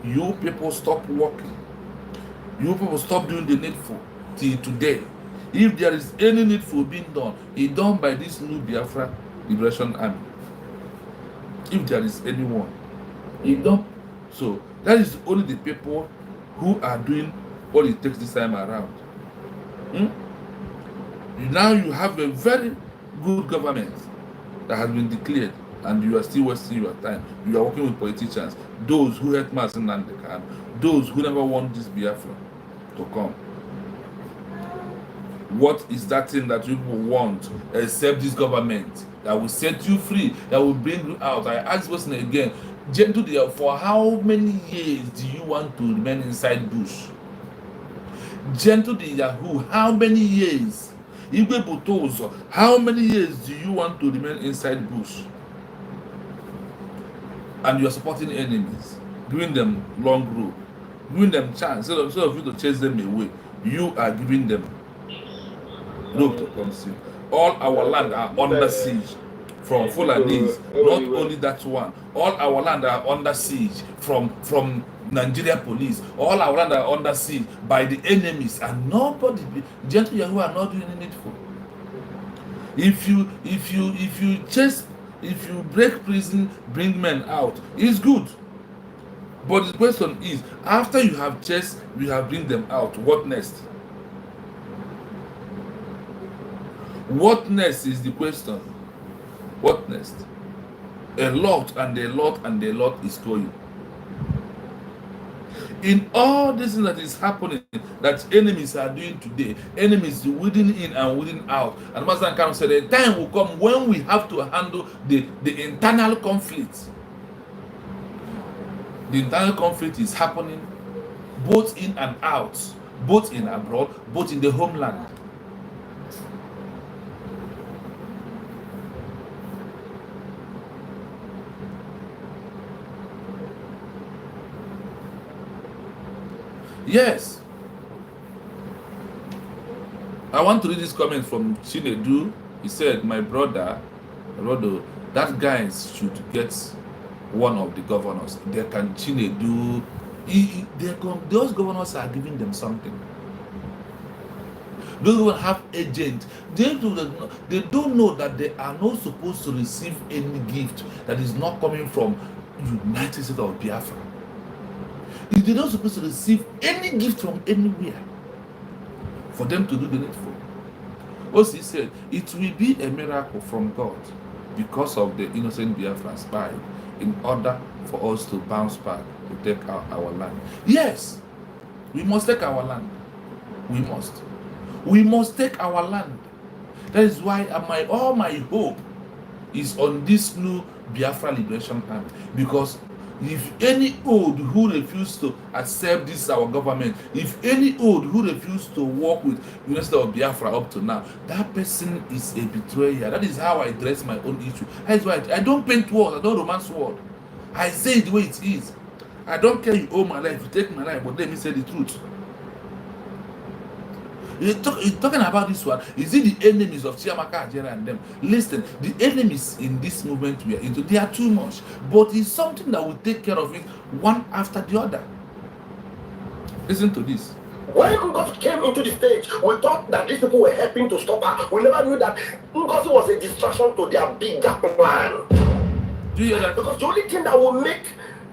you people stop working. You people stop doing the needful till today. If there is any needful being done, it's done by this new Biafra Liberation Army. If there is anyone, it's done. So that is only the people who are doing what it takes this time around. Now you have a very good government that has been declared, and you are still wasting your time. You are working with politicians, those who hate Masin Nandekan, those who never want this Biafra to come. What is that thing that you people want except this government that will set you free, that will bring you out? I ask this person again, Gentle dear, for how many years do you want to remain inside bush? Gentle dear, how many years? Igwe Butozo, how many years do you want to remain inside bush? And you are supporting enemies, giving them long road, giving them chance, instead of you to chase them away, you are giving them rope to consume. All our land are under siege from Fulanis. Not only that one, all our land are under siege from Nigeria police. All our land are under siege by the enemies, and nobody, Gentle who are not doing anything for. If you break prison, bring men out, it's good. But the question is, after you have chased, you have bring them out, what next? What next is the question. What next? A lot and a lot and a lot is going. In all this that is happening, that enemies are doing today, enemies within in and within out. And Master Khan said, a time will come when we have to handle the internal conflict. The internal conflict is happening both in and out, both in abroad, both in the homeland. Yes. I want to read this comment from Chinedu. He said, my brother, Rodo, that guy should get one of the governors. They can Chinedu. Those governors are giving them something. Those who have agents, they don't know that they are not supposed to receive any gift that is not coming from United States of Biafra. They're not supposed to receive any gift from anywhere for them to do the needful. Also, he said, it will be a miracle from God because of the innocent Biafran spy in order for us to bounce back to take our land. Yes, we must take our land. We must. We must take our land. That is why all my hope is on this new Biafra Liberation Army, because if any old who refuse to accept this our government, if any old who refuse to work with University of Biafra up to now, that person is a betrayer. That is how I address my own issue. That is why I don't paint words, I don't romance words. I say it the way it is. I don't care you owe my life, you take my life, but let me say the truth. You're talking about this one. Is it the enemies of Chiamaka, Ajera, and them? Listen, the enemies in this movement we are into, they are too much. But it's something that will take care of it one after the other. Listen to this. When Ngozi came into the stage, we thought that these people were helping to stop her. We never knew that Ngozi was a distraction to their bigger plan. Do you hear that? Because the only thing that will make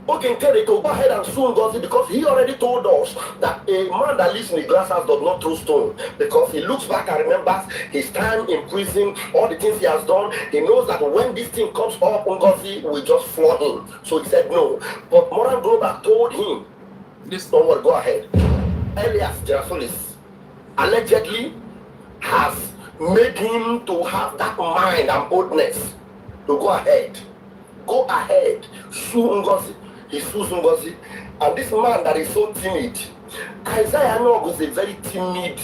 Terry to go ahead and sue Ngozi, because he already told us that a man that lives in the glass house does not throw stone, because he looks back and remembers his time in prison, all the things he has done. He knows that when this thing comes up, Ngozi will just floor him. So he said no. But Moran Global told him, Listen. don't worry, go ahead. Elias Jerasolis allegedly has made him to have that mind and boldness to go ahead, sue Ngozi. He sues Ngozi, and this man that is so timid, Isaiah Nog is a very timid,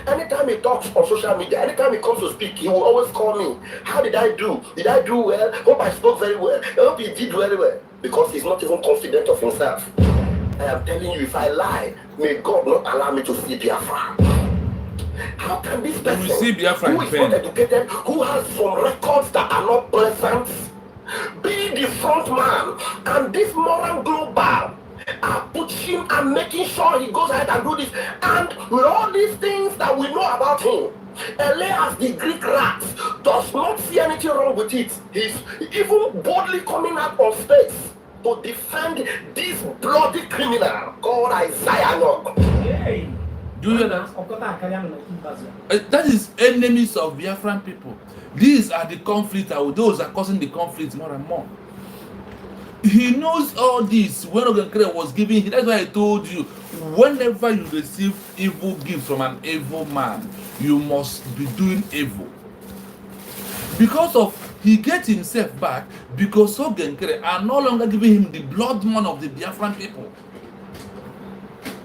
anytime he talks on social media, anytime he comes to speak, he will always call me. How did I do? Did I do well? Hope I spoke very well. I hope he did very well. Because he's not even confident of himself. I am telling you, if I lie, may God not allow me to see Biafra. How can this person Biafra who is not educated, who has some records that are not pleasant, be the front man, and this moral global are pushing and making sure he goes ahead and do this, and with all these things that we know about him, Elias the Greek rat does not see anything wrong with it. He's even boldly coming out of space to defend this bloody criminal called Isaiah Nog. Do you hear that? That is enemies of Biafran people. These are the conflicts, those are causing the conflict more and more. He knows all this when Ogenkere was giving him. That's why I told you, whenever you receive evil gifts from an evil man, you must be doing evil. Because of he gets himself back, because Ogenkere are no longer giving him the blood money of the Biafran people.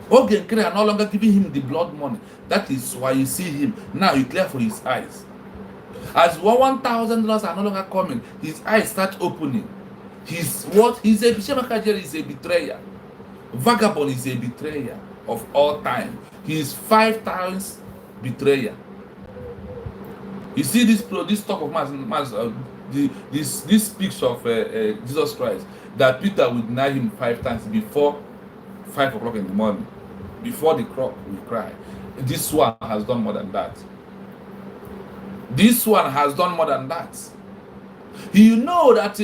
Ogenkere are no longer giving him the blood money. That is why you see him now. You clear for his eyes. As $1,000 are no longer coming, his eyes start opening. He's what? He's a Shemakajere is a betrayer. Vagabond is a betrayer of all time. He is 5 times betrayer. You see this talk of this speaks of Jesus Christ, that Peter would deny him 5 times before 5 o'clock in the morning, before the cock will cry. This one has done more than that. This one has done more than that. You know that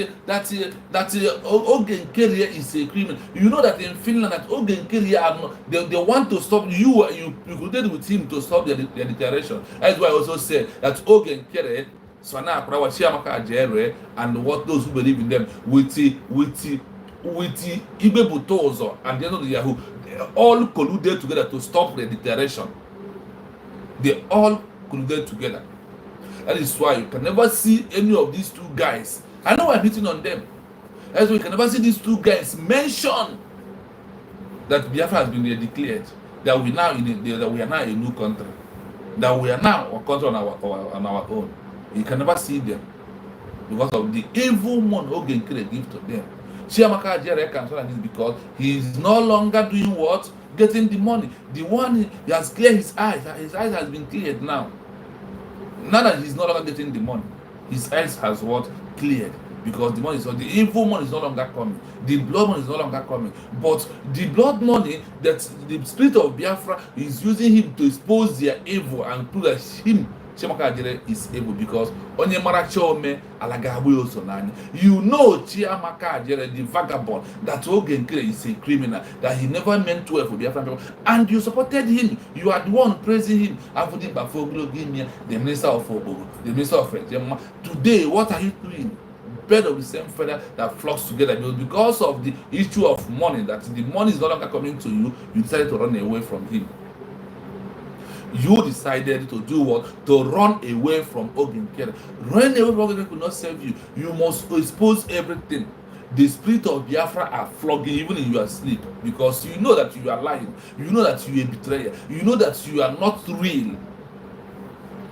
Ogenkere is a criminal. You know that in Finland that Ogenkere they want to stop you. You could with him to stop their declaration. That's why I also said that Ogenkere, Sana Prawa, Chiamaka Jere, and what those who believe in them with Ibe Butozo and the end of the Yahoo, they all colluded together to stop the declaration. They all colluded together. That is why you can never see any of these two guys. I know I'm hitting on them. That's why you can never see these two guys mention that Biafra has been declared, that we are now a new country, that we are now a country on our own. You can never see them because of the evil money Ogenkere gives to them. Chiamaka Jere can this because he is no longer doing what? Getting the money. The one he has cleared his eyes. His eyes has been cleared now. Now that he's no longer getting the money, his eyes has what? Cleared. Because the money is, the evil money is no longer coming. The blood money is no longer coming. But the blood money that the spirit of Biafra is using him to expose their evil and prove that him, Chiamaka Jere, is evil. Because Onyemara Chome Alagabu Osonani. You know Chiamaka Jere, the vagabond, that Ogenkere is a criminal, that he never meant well for Biafran people. And you supported him. You are the one praising him. The minister of Obogo, the minister of French. Today, what are you doing? Bird of the same feather that flocks together. Because of the issue of money, that the money is no longer coming to you, you decided to run away from him. You decided to do what? To run away from Ogenkere. Running away from Ogenkere could not save you. You must expose everything. The spirit of Biafra are flogging even in your sleep, because you know that you are lying. You know that you are a betrayer. You know that you are not real.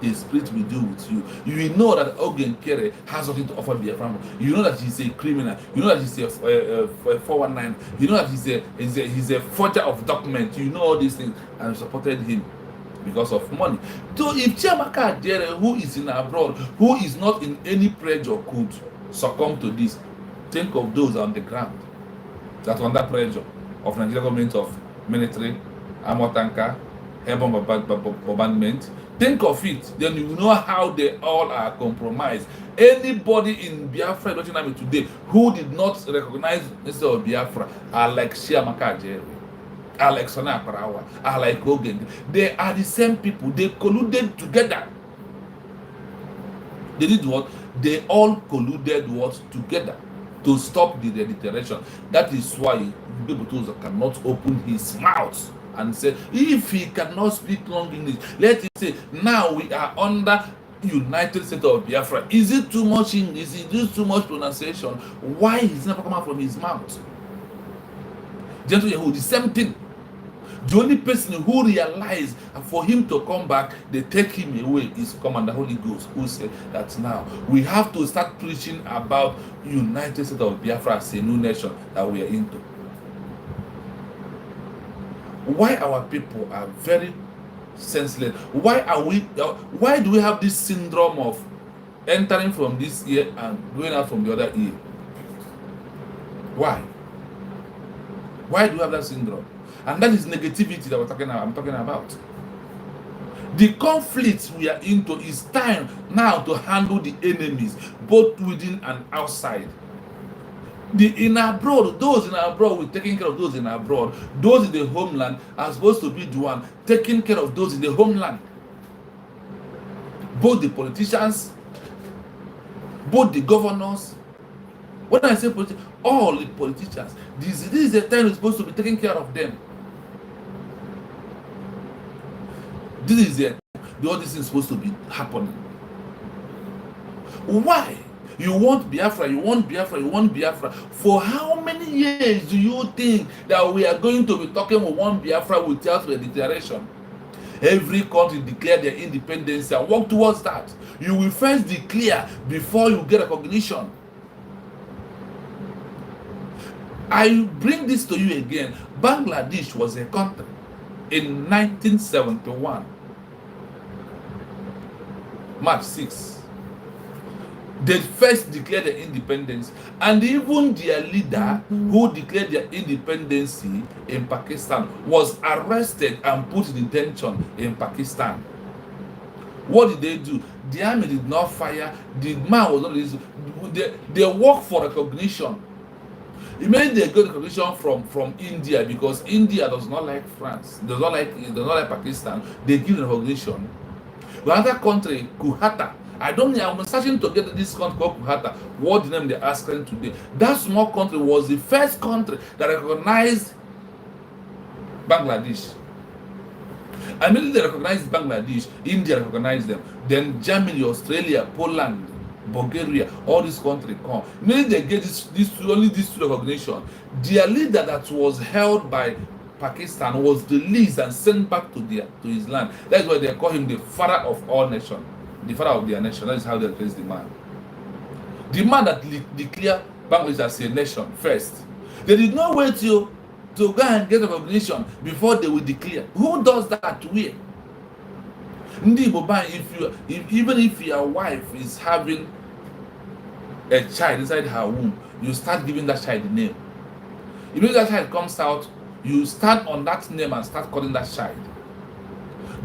The spirit will deal with you. You know that Ogenkere has something to offer Biafra. You know that he's a criminal. You know that he's a 419. You know that he's a forger of documents. You know all these things, and you supported him because of money. So if Chiamaka Jere, who is in abroad, who is not in any pressure, could succumb to this, think of those on the ground that are under pressure of Nigerian government, of military, armor tanker, airborne bombardment. Think of it, then you know how they all are compromised. Anybody in Biafra Army today who did not recognize Mr. of Biafra are like Chiamaka Jere, are like Sana Parawa, are like Ogen. They are the same people. They colluded together. They did what? They all colluded what? Together. to stop the declaration. That is why Bibutuzo cannot open his mouth and say, if he cannot speak long English, let him say, now we are under United States of Biafra. Is it too much English? Is it too much pronunciation? Why is it never come out from his mouth? Gentle Yahoo, the same thing. The only person who realized for him to come back, they take him away, is Commander Holy Ghost, who said that now we have to start preaching about United States of Biafra as a new nation that we are into. Why our people are very senseless? Why do we have this syndrome of entering from this ear and going out from the other ear? Why? Why do we have that syndrome? And that is negativity that I'm talking about. The conflicts we are into, is time now to handle the enemies, both within and outside. In abroad, those in abroad, we're taking care of those in abroad. Those in the homeland are supposed to be the one taking care of those in the homeland. Both the politicians, both the governors. When I say politicians, all the politicians, this is the time we're supposed to be taking care of them. This is the all this is supposed to be happening. Why? You want Biafra, you want Biafra, you want Biafra. For how many years do you think that we are going to be talking with one Biafra without a declaration? Every country declare their independence and work towards that. You will first declare before you get recognition. I bring this to you again. Bangladesh was a country in 1971, March 6. They first declared their independence, and even their leader who declared their independence in Pakistan was arrested and put in detention in Pakistan. What did they do? The army did not fire. The man was not. They work for recognition. Immediately they got recognition from India, because India does not like France, does not like Pakistan. They give recognition. Another country, Kuhata. I don't know. I'm searching to get this country called Kuhata. What the name they asked today? That small country was the first country that recognized Bangladesh. Immediately they recognized Bangladesh, India recognized them. Then Germany, Australia, Poland, Bulgaria, all these countries come. Immediately they get these two recognition. Their leader that was held by Pakistan was released and sent back to his land. That's why they call him the father of all nations. The father of their nation. That is how they address the man. The man that declared Bangladesh as a nation first. They did not wait to go and get recognition before they will declare. Who does that? Where? Even if your wife is having a child inside her womb, you start giving that child a name. If that child comes out, you stand on that name and start calling that child.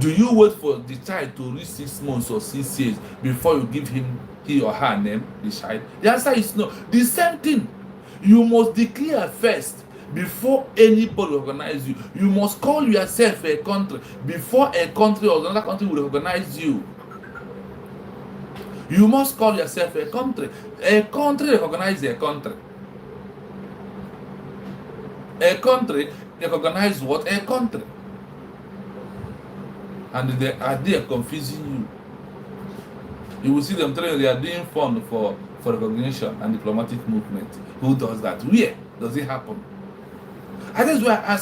Do you wait for the child to reach 6 months or 6 years before you give him he or her name, the child? The answer is no. The same thing. You must declare first before anybody recognize you. You must call yourself a country before a country or another country will recognize you. You must call yourself a country. A country recognizes a country. A country recognizes what? A country. And they are there confusing you. You will see them telling you they are doing fun for recognition and diplomatic movement. Who does that? Where does it happen? And that's why I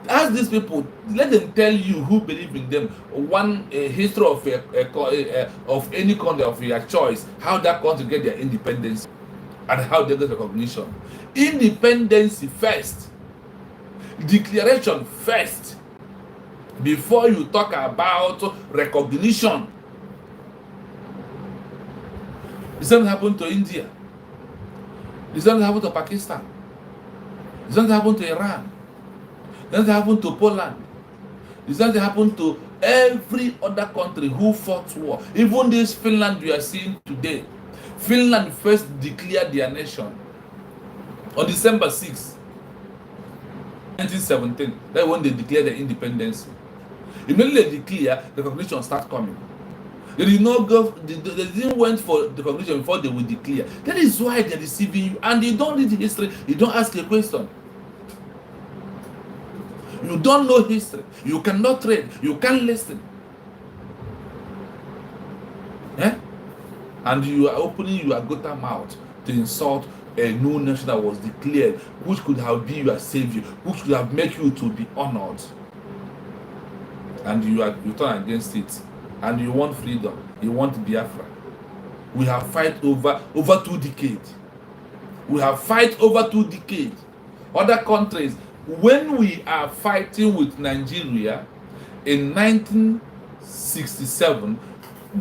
ask these people, let them tell you who believe in them one history of any country of your choice, how that country get their independence and how they get recognition. Independence first, declaration first, before you talk about recognition. The same happened to India. The same happened to Pakistan. The same happened to Iran. The same happened to Poland. The same happened to every other country who fought war. Even this Finland we are seeing today. Finland first declared their nation on December 6, 1917. That's when they declared their independence. Immediately they declare, the recognition starts coming. They did not go. They didn't went for the conclusion before they will declare. That is why they're deceiving you, and you don't read the history. You don't ask a question. You don't know history. You cannot trade. You can't listen. Eh? And you are opening your gutter mouth to insult a new nation that was declared, which could have been your savior, which could have made you to be honored. And you turn against it. And you want freedom. You want Biafra. We have fight over 2 decades. We have fight over 2 decades. Other countries, when we are fighting with Nigeria in 1967,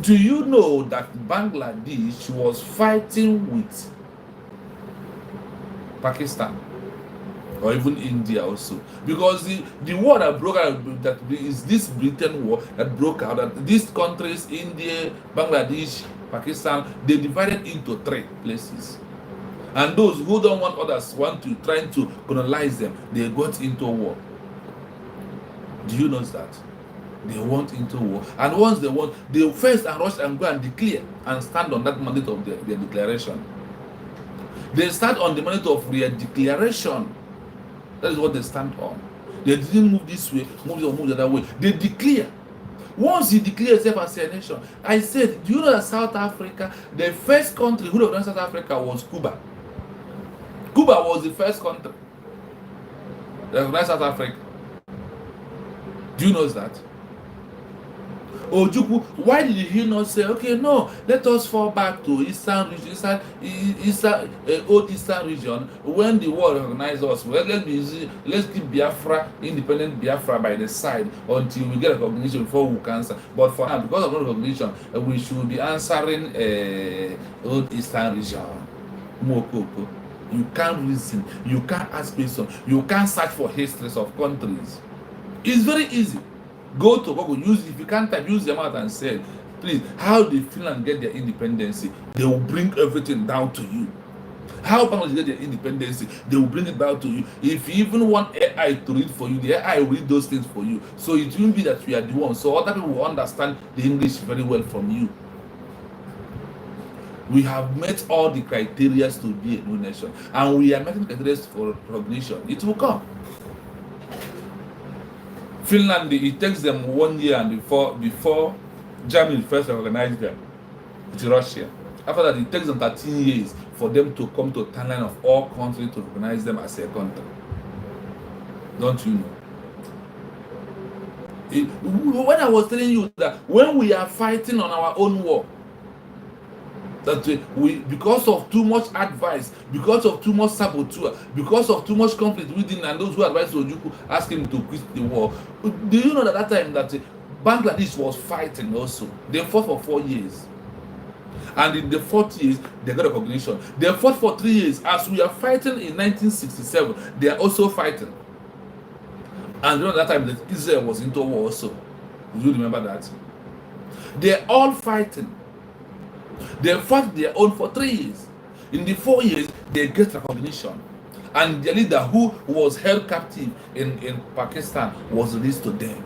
do you know that Bangladesh was fighting with Pakistan or even India also? Because the war that broke out, that is this Britain war that broke out, that these countries, India, Bangladesh, Pakistan, they divided into 3 places. And those who don't want others trying to colonize them, they got into war. Do you know that? They went into war. And once they won, they first and rush and go and declare and stand on that mandate of their declaration. They stand on the mandate of their declaration. That is what they stand on. They didn't move this way, move the other way. They declare. Once you declare yourself as a nation, I said, do you know that South Africa, the first country who recognized South Africa was Cuba? Cuba was the first country that recognized South Africa. Do you know that? Ojukwu, why did he not say, okay, no, let us fall back to Eastern region, old Eastern region, when the world recognized us? Well, let's keep Biafra, independent Biafra by the side until we get recognition before we can answer. But for now, because of no recognition, we should be answering old Eastern region. Mokoko. You can't reason, you can't ask questions, you can't search for histories of countries. It's very easy. Go to Google, if you can't type, use your mouth and say, please, how did Finland get their independence? They will bring everything down to you. How Bangladesh get their independence? They will bring it down to you. If you even want AI to read for you, the AI will read those things for you. So it won't be that you are the one. So other people will understand the English very well from you. We have met all the criteria to be a new nation, and we are making criteria for recognition. It will come. Finland, it takes them 1 year and before Germany first recognized them. It's Russia. After that, it takes them 13 years for them to come to a timeline of all countries to recognize them as a country. Don't you know? When I was telling you that when we are fighting on our own war, that we, because of too much advice, because of too much saboteur, because of too much conflict within, and those who advised Ojukwu asked him to quit the war. Do you know that time that Bangladesh was fighting also? They fought for 4 years. And in the 4th years, they got recognition. They fought for 3 years. As we are fighting in 1967, they are also fighting. And you know that time that Israel was into war also. Do you remember that? They're all fighting. They fought their own for 3 years. In the 4 years, they get recognition. And the leader who was held captive in Pakistan was released to them.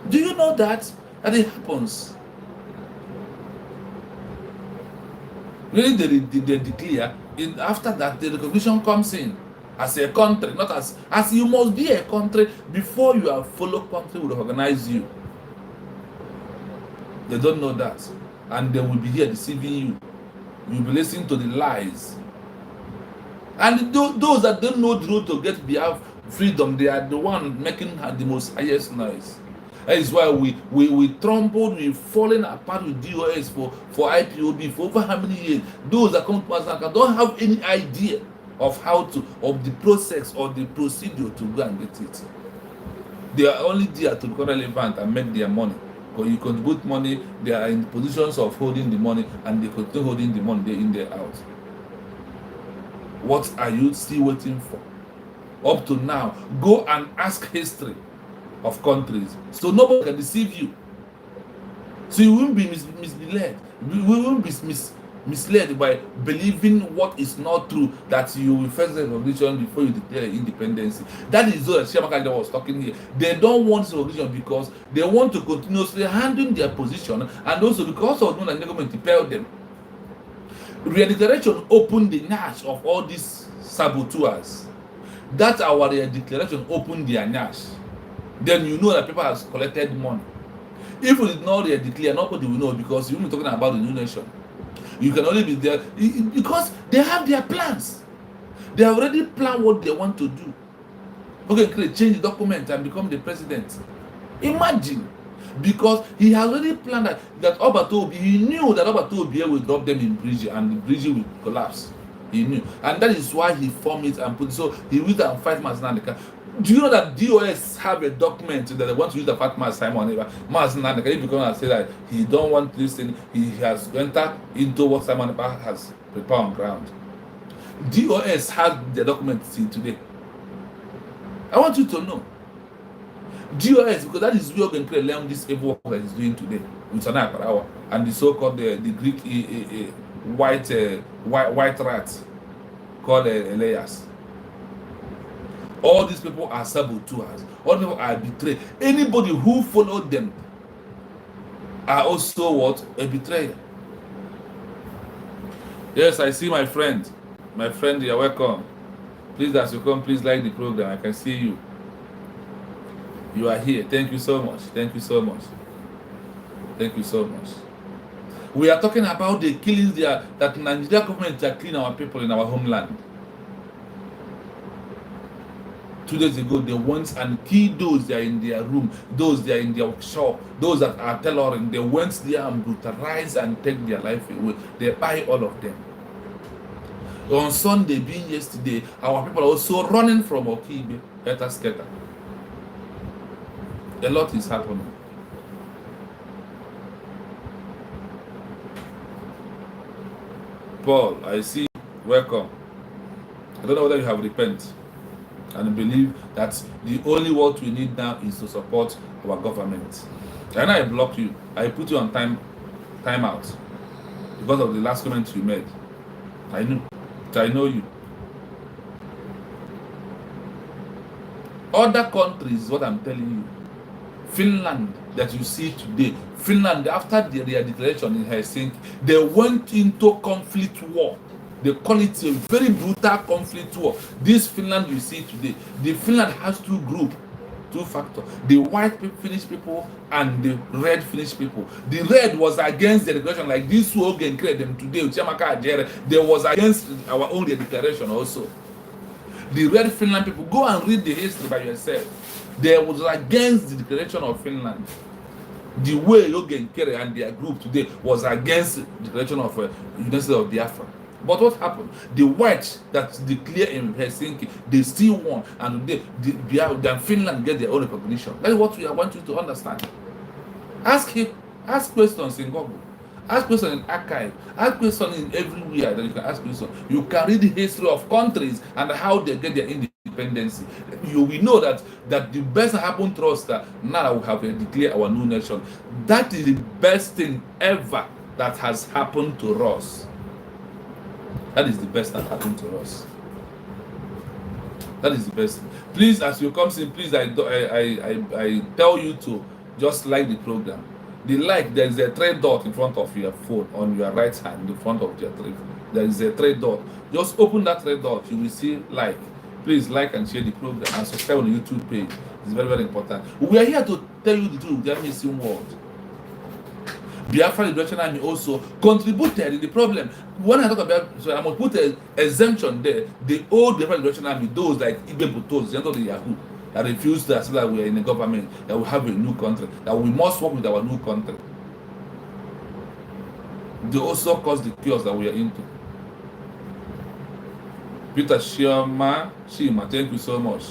Do you know that? And it happens. Really, they declare. After that, the recognition comes in as a country, not as you must be a country before your fellow country will recognize you. They don't know that. And they will be here deceiving you. You'll be listening to the lies. And those that don't know the road to get freedom, they are the one making the most highest noise. That is why we trampled, we've fallen apart with DOS for IPOB for over how many years. Those that come to us don't have any idea of of the process or the procedure to go and get it. They are only there to become relevant and make their money. You contribute money, they are in positions of holding the money, and they continue holding the money day in, day out. What are you still waiting for? Up to now, go and ask history of countries, so nobody can deceive you. So you won't be misled. We won't be misled by believing what is not true, that you will first get recognition before you declare independence. That is what Chiamaka was talking here. They don't want recognition because they want to continuously handle their position, and also because of the government to tell them. Declaration opened the nyash of all these saboteurs. That our declaration opened their nyash. Then you know that people have collected money. If we did not declare, nobody will know, because you're talking about the new nation. You can only be there because they have their plans. They have already planned what they want to do. Okay, change the document and become the president. Imagine, because he has already planned that Obatobi, he knew that Obatobi will drop them in bridge and the bridge will collapse. He knew, and that is why he formed it and put it. So he went and fight Mazinandeka. Do you know that DOS have a document that they want to use the fact Simon Mazinandeka? If you come and say that he don't want this thing, he has entered into what Simon has prepared on ground. DOS has the document till today. I want you to know. DOS, because that is where we can learn this evil work that he's doing today with Sanaa Parawa and the so-called the Greek white rat called Elias. All these people are saboteurs. All these people are betrayed. Anybody who followed them are also what? A betrayer. Yes, I see my friend. My friend, you're welcome. Please, as you come, please like the program. I can see you. You are here. Thank you so much. Thank you so much. Thank you so much. We are talking about the killings there that Nigeria government are killing our people in our homeland. 2 days ago, they went and killed those that are in their room, those that are in their shop, those that are tailoring. They went there and brutalized and take their life away. They buy all of them. On Sunday, being yesterday, our people are also running from Okibe, Etasketa. A lot is happening. Paul, I see. Welcome. I don't know whether you have repented and believe that the only what we need now is to support our government. And I block you. I put you on time out because of the last comment you made. I know you. Other countries, what I'm telling you, Finland that you see today, Finland after their declaration in Helsinki, they went into conflict war. They call it a very brutal conflict war. This Finland you see today, the Finland has two groups, two factors: the white Finnish people and the red Finnish people. The red was against the declaration, like this slogan created them today. They was against our own declaration also. The red Finland people, go and read the history by yourself. They was against the declaration of Finland. The way Logan Kerry and their group today was against the declaration of University of Biafra. But what happened? The whites that declare in Helsinki, they still won, and today then Finland get their own recognition. That is what I want you to understand. Ask questions in Google, ask questions in archive, ask questions in everywhere that you can ask questions. You can read the history of countries and how they get their independence. You will know that the best that happened to us that now we have declared our new nation. That is the best thing ever that has happened to us. That is the best that happened to us. That is the best. Please, as you come in, please, I tell you to just like the program. The like, there is a 3 dot in front of your phone on your right hand, in front of your 3. There is a 3 dot. Just open that 3 dot. You will see like. Please like and share the program and subscribe on the YouTube page. It's very, very important. We are here to tell you the truth. They are missing word. Biafra Liberation Army also contributed in the problem. When I talk about, so I must put an exemption there. The old Biafra Liberation Army, those like Igbe Butos, the Yahoo, that refused to accept that we are in a government, that we have a new country, that we must work with our new country. They also caused the chaos that we are into. Peter Shima, thank you so much.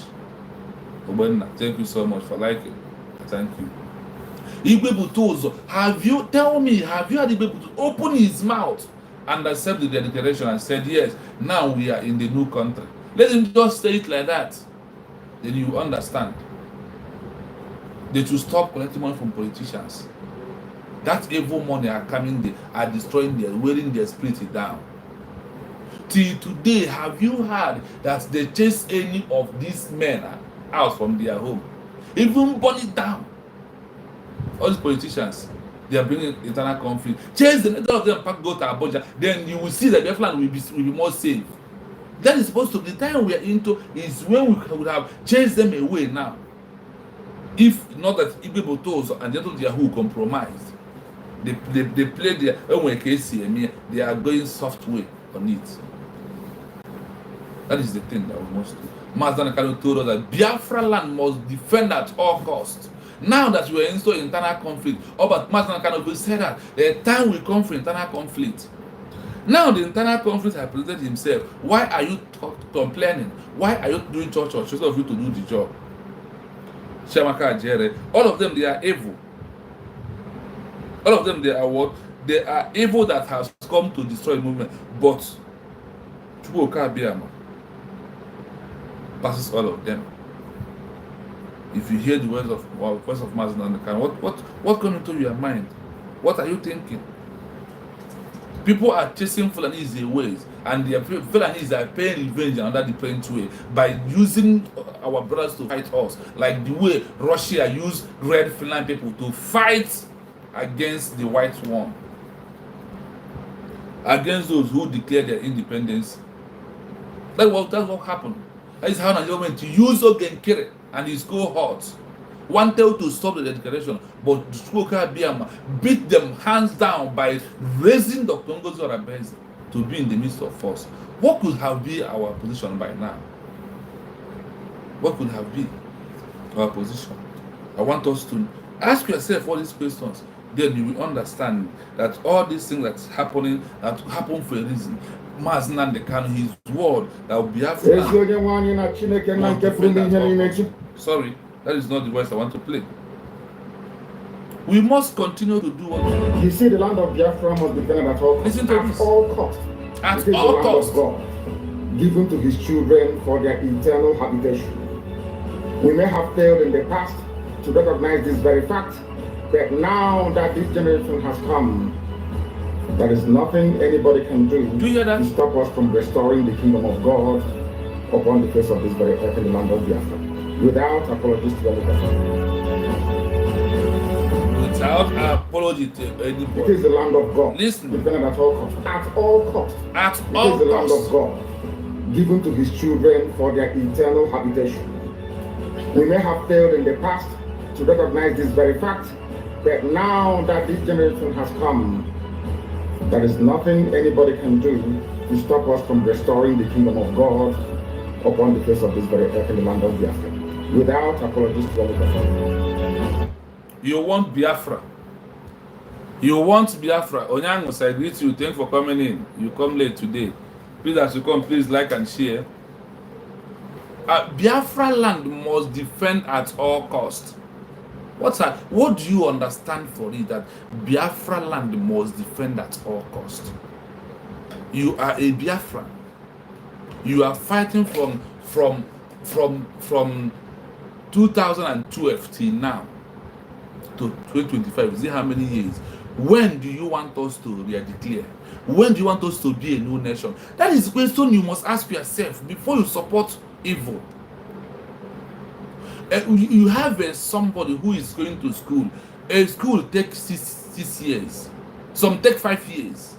Obenna, thank you so much for liking. Thank you. Igbe Butozo, have you had Igbe Butozo open his mouth and accept the declaration and said, yes, now we are in the new country? Let him just say it like that. Then you understand. They should stop collecting money from politicians. That evil money are coming, they are destroying their, wearing their spirit down. Till today, have you heard that they chase any of these men out from their home? Even burn it down. All these politicians, they are bringing internal conflict. Chase them, all of them go to Abuja, then you will see that Biafran will be more safe. That is supposed to be the time we are into, is when we would have chased them away now. If not that Igbo Botos and the other who compromised, they play their own case, they are going soft way on it. That is the thing that we must do. Master Nakano told us that Biafra land must defend at all costs. Now that we are into internal conflict, but Master Nakano said that the time will come for internal conflict. Now the internal conflict has presented himself. Why are you complaining? Why are you doing church instead of you to do the job? Shamaka Jere, all of them, they are evil. All of them, they are what? They are evil that has come to destroy the movement. But Chukwuka Biama passes all of them. If you hear the words of Mazen and the Khan, what comes into your mind? What are you thinking? People are chasing Fulanese ways, and the Fulanese are paying revenge another different way by using our brothers to fight us, like the way Russia used red Fulani people to fight against the white one, against those who declared their independence. That's what happened. That is how Nigeria went to use Ogenkere and his cohorts, wanted to stop the declaration, but Chukwuka Biama beat them hands down by raising the Congo Zorabese to be in the midst of us. What could have been our position by now? What could have been our position? I want us to ask yourself all these questions. Then you will understand that all these things that's happening, that happen for a reason. Mazen the Khan, his word that will be after. Sorry, that is not the voice I want to play. We must continue to do what we do. You see, the land of Biafra must be defended at all costs. Listen to this. All costs. At all costs. God, given to his children for their eternal habitation. We may have failed in the past to recognize this very fact, but now that this generation has come, there is nothing anybody can do to stop us from restoring the kingdom of God upon the face of this very earth in the land of Biafra, without apologies to anybody. Without apology to anybody. It is the land of God. Listen. Defended at all costs. At all costs. At all costs. It is the land of God, given to his children for their eternal habitation. We may have failed in the past to recognize this very fact, but now that this generation has come, there is nothing anybody can do to stop us from restoring the kingdom of God upon the face of this very earth in the land of Biafra, without apologies to anybody. You want Biafra. You want Biafra. Onyangus, I greet you. Thank you for coming in. You come late today. Please, as you come, please like and share. Biafra land must defend at all costs. What do you understand for it that Biafra land must defend at all costs? You are a Biafran. You are fighting from 2012 till now to 2025. See how many years? When do you want us to re-declare? When do you want us to be a new nation? That is the question you must ask yourself before you support evil. You have somebody who is going to school. A school takes six years. Some take 5 years.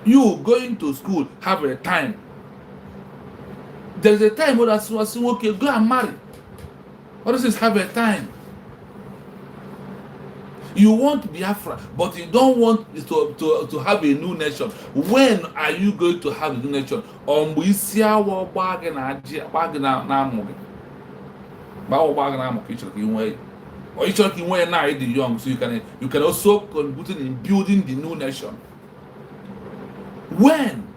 You going to school have a time. There's a time where that's okay, go and marry. Others is have a time. You want Biafra, but you don't want to have a new nation. When are you going to have a new nation? You young, so you can also contribute in building the new nation. When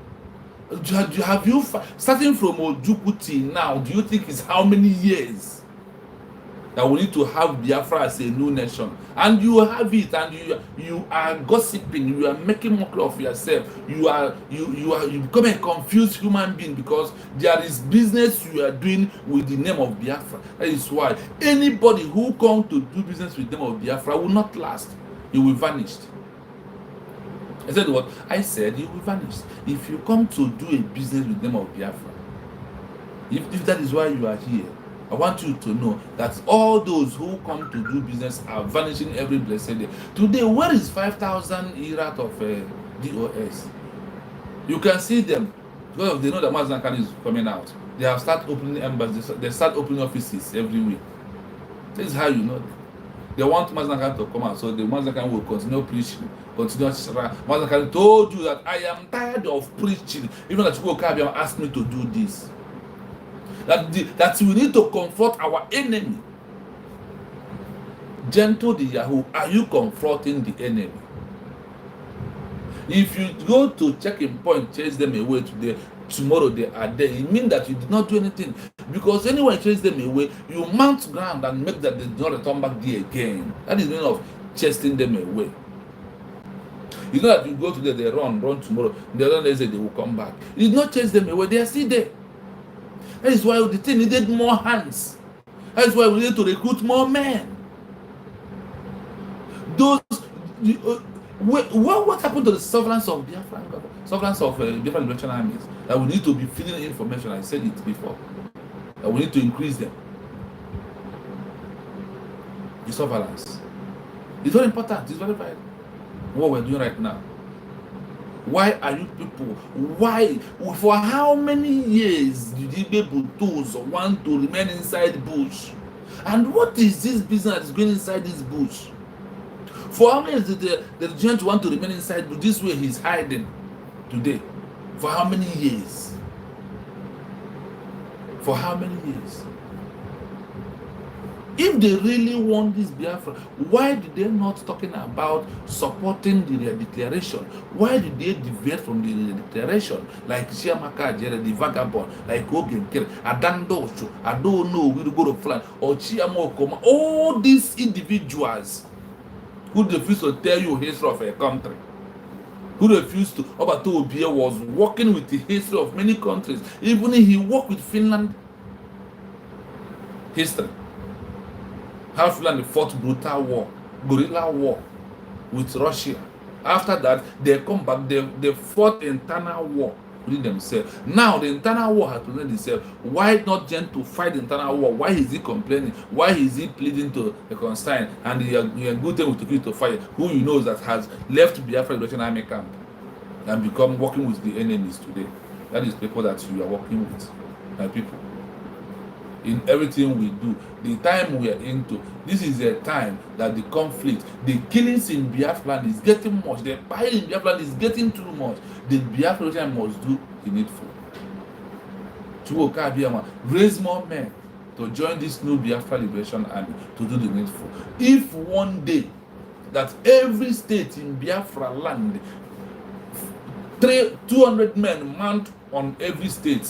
have you starting from Ojuku till now? Do you think it's how many years? that we need to have Biafra as a new nation, and you have it, and you are gossiping, you are making mockery of yourself, you become a confused human being because there is business you are doing with the name of Biafra. That is why anybody who comes to do business with the name of Biafra will not last. You will vanish. I said what? I said you will vanish. If you come to do a business with the name of Biafra, if that is why you are here, I want you to know that all those who come to do business are vanishing every blessed day. Today, where is 5,000 irat of DOS? You can see them because they know that Mazakan is coming out. They have started opening embassies. They start opening offices every week. This is how you know them. They want Mazakan to come out, so the Mazakan will continue preaching. Mazakan told you that I am tired of preaching. Even that Chukwuka asked me to do this. That we need to confront our enemy. Gentle the Yahoo, are you confronting the enemy? If you go to checking point, chase them away today, tomorrow they are there, it means that you did not do anything. Because anyone chase them away, you mount ground and make that they do not return back there again. That is the meaning of chasing them away. You know that you go today, they run tomorrow, the other day they will come back. You did not chase them away, they are still there. That is why the thing needed more hands. That is why we need to recruit more men. Those, what happened to the sovereignty of Biafran, sovereignty of Biafran Liberation Armies? That we need to be feeding information. I said it before. That we need to increase them. The surveillance. It's very important. It's very vital. What we're doing right now. Why are you people? Why? For how many years did the people want to remain inside the bush? And what is this business that is going inside this bush? For how many years did the giant want to remain inside? But this way he's hiding today. For how many years? For how many years? If they really want this Biafra, why did they not talking about supporting the declaration? Why did they deviate from the declaration? Like Chiamaka Jere, the vagabond, like Ogen Kere, Adando, I don't know, we'll go to fly, or Chiamo Koma, all these individuals who refuse to tell you history of a country, who refused to, Obato Obie was working with the history of many countries, even if he worked with Finland history. How Finland fought brutal war, guerrilla war with Russia. After that, they come back, they fought internal war within themselves. Now the internal war has presented itself. Why not just to fight the internal war? Why is he complaining? Why is he pleading to the consign? And you are good thing to fight who you know that has left Biafra Liberation Army camp and become working with the enemies today. That is people that you are working with, my people. In everything we do, the time we are into, this is a time that the conflict, the killings in Biafra is getting much, the fire in Biafra is getting too much. The Biafra must do the needful. Raise more men to join this new Biafra Liberation Army to do the needful. If one day that every state in Biafra land, 200 men mount on every state,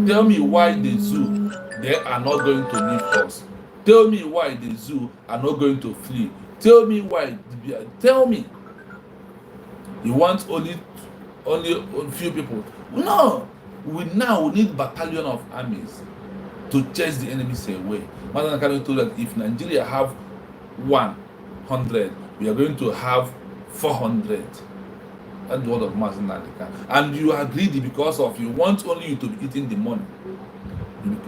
tell me why the zoo, they are not going to leave us. Tell me why the zoo are not going to flee. Tell me why. Tell me. You want only a few people? No. We need battalion of armies to chase the enemies away. Madam Kano told that if Nigeria have 100, we are going to have 400. That's the word of Master. And you are greedy because of you want only you to be eating the money.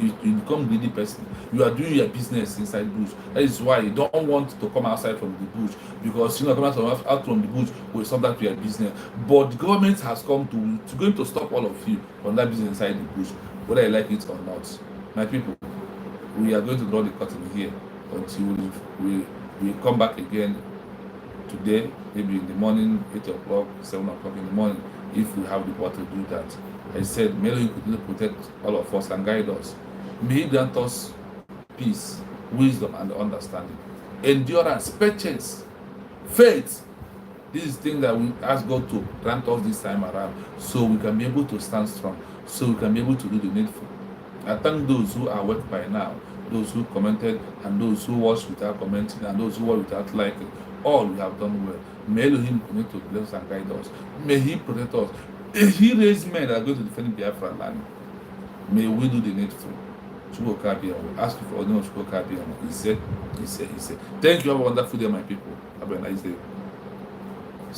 You become greedy person. You are doing your business inside bush. That is why you don't want to come outside from the bush, because you know coming out from the bush will stop that to your business. But the government has come to going to stop all of you from that business inside the bush, whether you like it or not. My people, we are going to draw the curtain here until we come back again today, maybe in the morning, 8 o'clock, 7 o'clock in the morning, if we have the power to do that. I said, may He continue to protect all of us and guide us. May He grant us peace, wisdom, and understanding, endurance, patience, faith. This is thing that we ask God to grant us this time around, so we can be able to stand strong, so we can be able to do the needful. I thank those who are awake by now, those who commented, and those who watched without commenting, and those who watched without liking. All we have done well. May Elohim continue to bless and guide us. May He protect us. May He raise men that are going to defend Biafra land. May we do the needful. Ask for the name of He said. Thank you. Have a wonderful day, my people. Have a nice day.